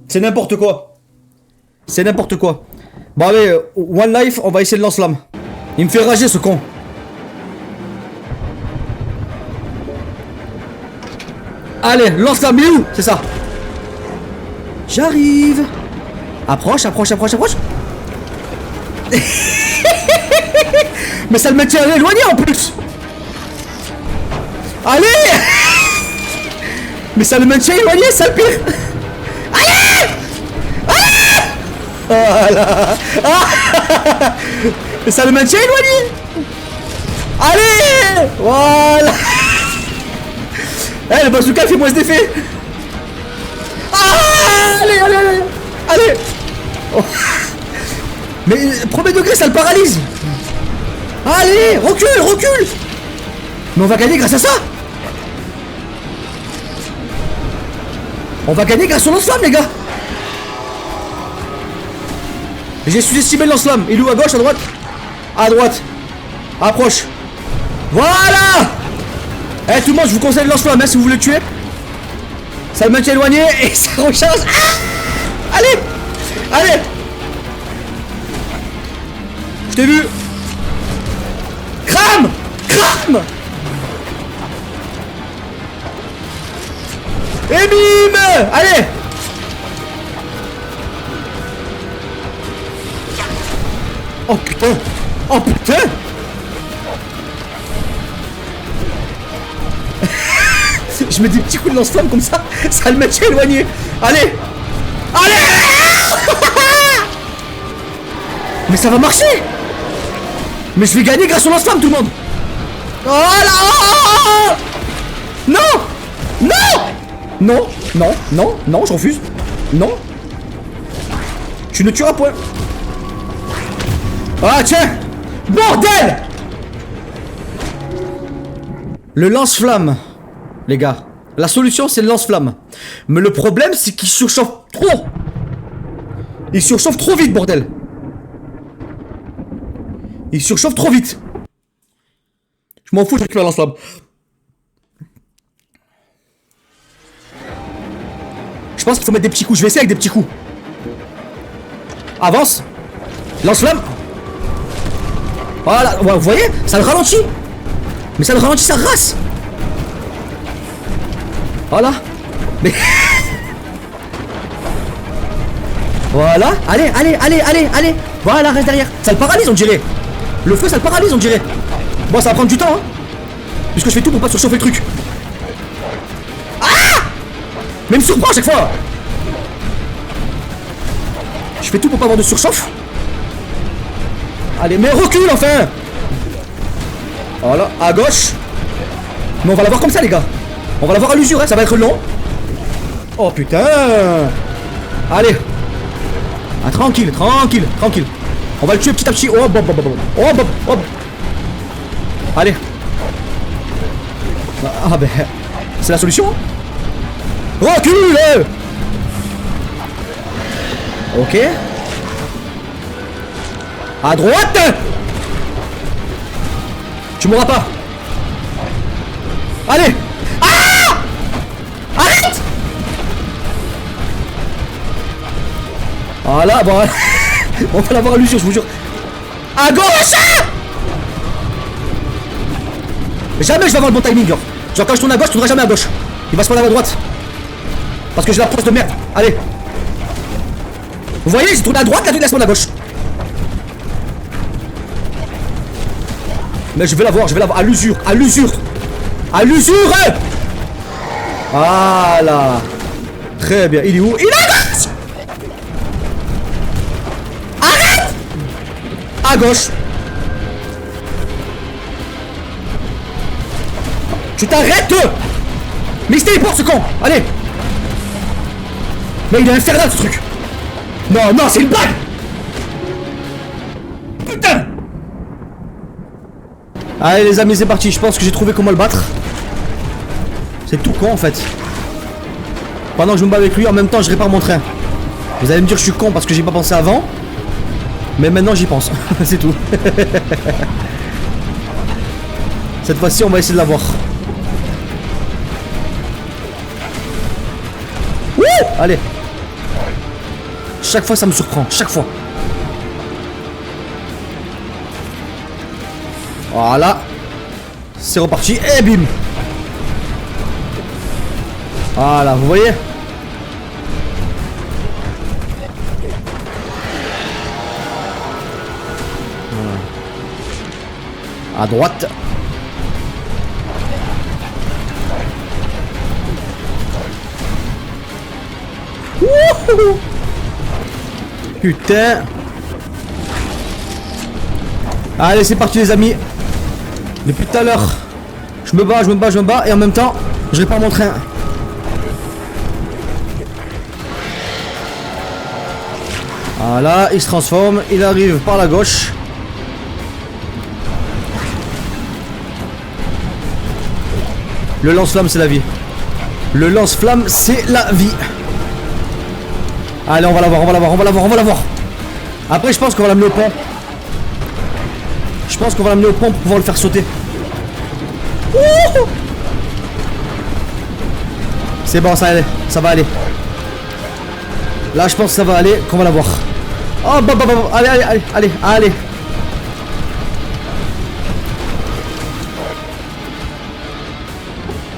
C'est n'importe quoi. C'est n'importe quoi. Bon allez, One Life, on va essayer de lance-flamme. Il me fait rager ce con. Allez, lance-flamme, il est où? C'est ça. J'arrive. Approche, approche, approche, approche. Mais ça le maintient éloigné en plus. Allez. Mais ça le maintient éloigné, ça le pire. Allez. Allez. Voilà. Ah. Mais ça le maintient éloigné. Allez. Voilà. Eh, le bazooka fait moins d'effet. Ah. Allez, allez, allez. Allez. Oh. Mais premier degré, ça le paralyse. Allez, recule, recule. Mais on va gagner grâce à ça. On va gagner grâce au lance-flamme, les gars. J'ai sous-estimé le lance-flamme. Il est où, à gauche, à droite? À droite. Approche. Voilà. Eh, tout le monde, je vous conseille le lance-flamme, hein, si vous voulez le tuer. Ça le maintient éloigné et ça recharge. Ah. Allez. Allez. Je t'ai vu. Crame. Crame. Et bim. Allez. Oh putain. Oh putain. Je mets des petits coups de lance-flamme comme ça. Ça le maintient éloigné. Allez. Allez. Mais ça va marcher. Mais je vais gagner grâce au lance-flamme, tout le monde. Oh là. Non. Non. Non. Non. Non. Non, je refuse. Non. Tu ne tueras point. Ah tiens. Bordel. Le lance-flamme. Les gars. La solution c'est le lance-flamme. Mais le problème c'est qu'il surchauffe trop. Il surchauffe trop vite, bordel. Il surchauffe trop vite. Je m'en fous, je récupère lance-flamme. Je pense qu'il faut mettre des petits coups. Je vais essayer avec des petits coups. Avance. Lance-flamme. Voilà, ouais, vous voyez? Ça le ralentit. Mais ça le ralentit sa race. Voilà. Mais... Voilà. Allez, allez, allez, allez, allez. Voilà, reste derrière. Ça le paralyse, on dirait. Le feu, ça le paralyse, on dirait. Bon, ça va prendre du temps, hein. Puisque je fais tout pour pas surchauffer le truc. Ah! Mais il me surprend à chaque fois. Je fais tout pour pas avoir de surchauffe. Allez, mais recule, enfin. Voilà, à gauche. Mais on va l'avoir comme ça, les gars. On va l'avoir à l'usure, hein. Ça va être long. Oh, putain. Allez. Ah, tranquille, tranquille, tranquille. On va le tuer petit à petit. Oh, bob, bob, bob. Oh, bob, bob. Allez. Ah, ben. C'est la solution. Recule. Ok. À droite. Tu mourras pas. Allez. Ah. Arrête. Voilà, bon. On va l'avoir à l'usure, je vous jure. À gauche. Jamais je vais avoir le bon timing, genre. Genre quand je tourne à gauche, je tournerai jamais à gauche. Il va se prendre à droite. Parce que j'ai l'approche de merde. Allez. Vous voyez, j'ai tourné à droite, la laisse-moi à gauche. Mais je vais l'avoir à l'usure, à l'usure. À l'usure. Voilà. Très bien. Il est où? Il est à gauche. Arrête. À gauche. Tu t'arrêtes. Mais il se téléporte ce con. Allez. Mais il est infernal ce truc. Non, non, c'est une blague. Putain. Allez les amis, c'est parti. Je pense que j'ai trouvé comment le battre. C'est tout con en fait. Pendant que je me bats avec lui, en même temps je répare mon train. Vous allez me dire que je suis con parce que j'ai pas pensé avant. Mais maintenant j'y pense. C'est tout. Cette fois-ci on va essayer de l'avoir. Allez. Chaque fois ça me surprend. Chaque fois. Voilà. C'est reparti. Et bim. Voilà, vous voyez. Voilà. À droite. Wouhou. Putain. Allez, c'est parti les amis. Depuis tout à l'heure, je me bats, je me bats, je me bats. Et en même temps, je répare mon train. Voilà, il se transforme, il arrive par la gauche. Le lance-flamme, c'est la vie. Le lance-flamme, c'est la vie. Allez, on va l'avoir, on va l'avoir, on va l'avoir, on va l'avoir. Après, je pense qu'on va l'amener au pont. Je pense qu'on va l'amener au pont pour pouvoir le faire sauter. C'est bon, ça va aller. Là, je pense que ça va aller, qu'on va l'avoir. Oh, bah, allez, allez, allez, allez, allez.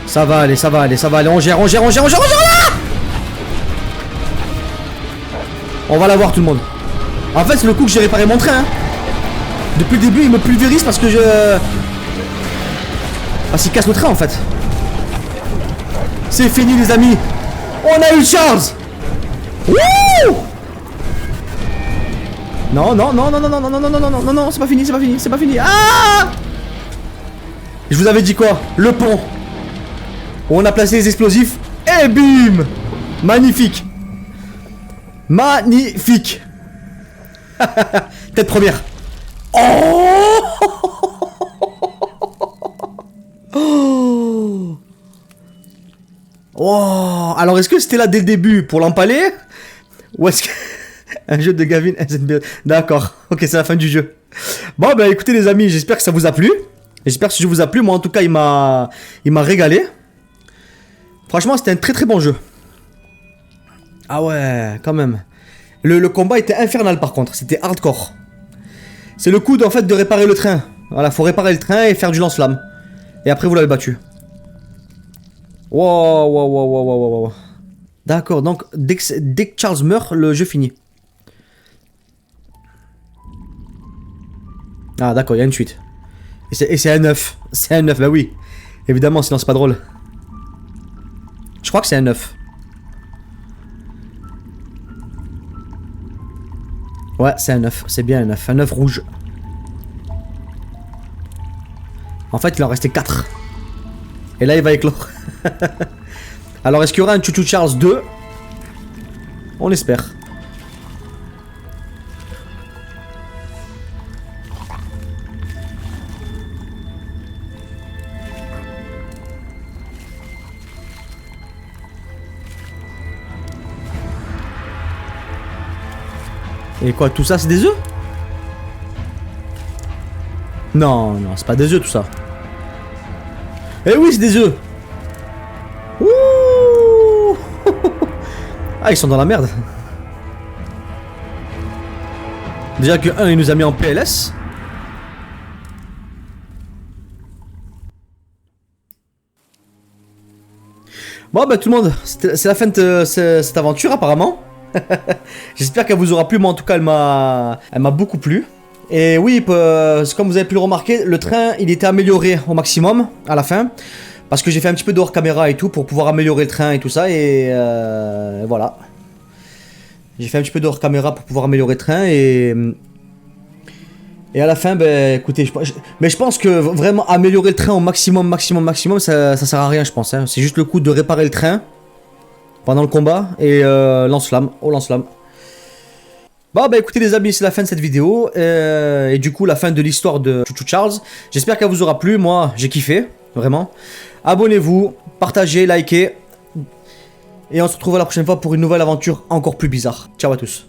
Ça va aller, ça va aller, ça va aller. On gère, on gère, on gère, on gère, on gère là. On va l'avoir tout le monde. En fait, c'est le coup que j'ai réparé mon train. Hein. Depuis le début, il me pulvérise parce que je... Parce qu'il casse le train en fait. C'est fini les amis. On a eu Charles. Wouh. Non, non, non, non, non, non, non, non, non, non, non, non, non, c'est pas fini, c'est pas fini, c'est pas fini. Ah. Je vous avais dit quoi? Le pont. Où on a placé les explosifs. Et bim. Magnifique. Magnifique. Tête première. Oh. Oh. Oh. Alors est-ce que c'était là dès le début pour l'empaler? Ou est-ce que... Un jeu de Gavin SNB. D'accord. Ok, c'est la fin du jeu. Bon bah écoutez les amis, j'espère que ça vous a plu. J'espère que ce jeu vous a plu. Moi en tout cas il m'a régalé. Franchement c'était un très très bon jeu. Ah ouais, quand même. Le combat était infernal par contre, c'était hardcore. C'est le coup en fait de réparer le train. Voilà, faut réparer le train et faire du lance-flamme. Et après vous l'avez battu. Wow, wow, wow, wow, wow, wow. D'accord, donc dès que Charles meurt, le jeu finit. Ah d'accord, il y a une suite. Et c'est un 9. C'est un 9, bah oui. Évidemment, sinon c'est pas drôle. Je crois que c'est un 9. Ouais, c'est un 9. C'est bien un 9. Un 9 rouge. En fait, il en restait 4. Et là, il va éclore. Alors, est-ce qu'il y aura un Chouchou Charles 2? On espère. Et quoi, tout ça c'est des œufs? Non, non, c'est pas des œufs tout ça. Eh oui, c'est des œufs. Ouh. Ah, ils sont dans la merde. Déjà que un, il nous a mis en PLS. Bon bah tout le monde, c'est la fin de cette aventure apparemment. J'espère qu'elle vous aura plu, moi en tout cas elle m'a beaucoup plu. Et oui, comme vous avez pu le remarquer, le train il était amélioré au maximum à la fin. Parce que j'ai fait un petit peu de hors caméra et tout pour pouvoir améliorer le train et tout ça et voilà. J'ai fait un petit peu de hors caméra pour pouvoir améliorer le train et à la fin, ben écoutez, mais je pense que vraiment améliorer le train au maximum, ça sert à rien, je pense. Hein. C'est juste le coup de réparer le train pendant le combat et lance-flamme, oh lance-flamme. Bon bah écoutez les amis, c'est la fin de cette vidéo et du coup la fin de l'histoire de Chouchou Charles. J'espère qu'elle vous aura plu, moi j'ai kiffé, vraiment. Abonnez-vous, partagez, likez et on se retrouve la prochaine fois pour une nouvelle aventure encore plus bizarre. Ciao à tous.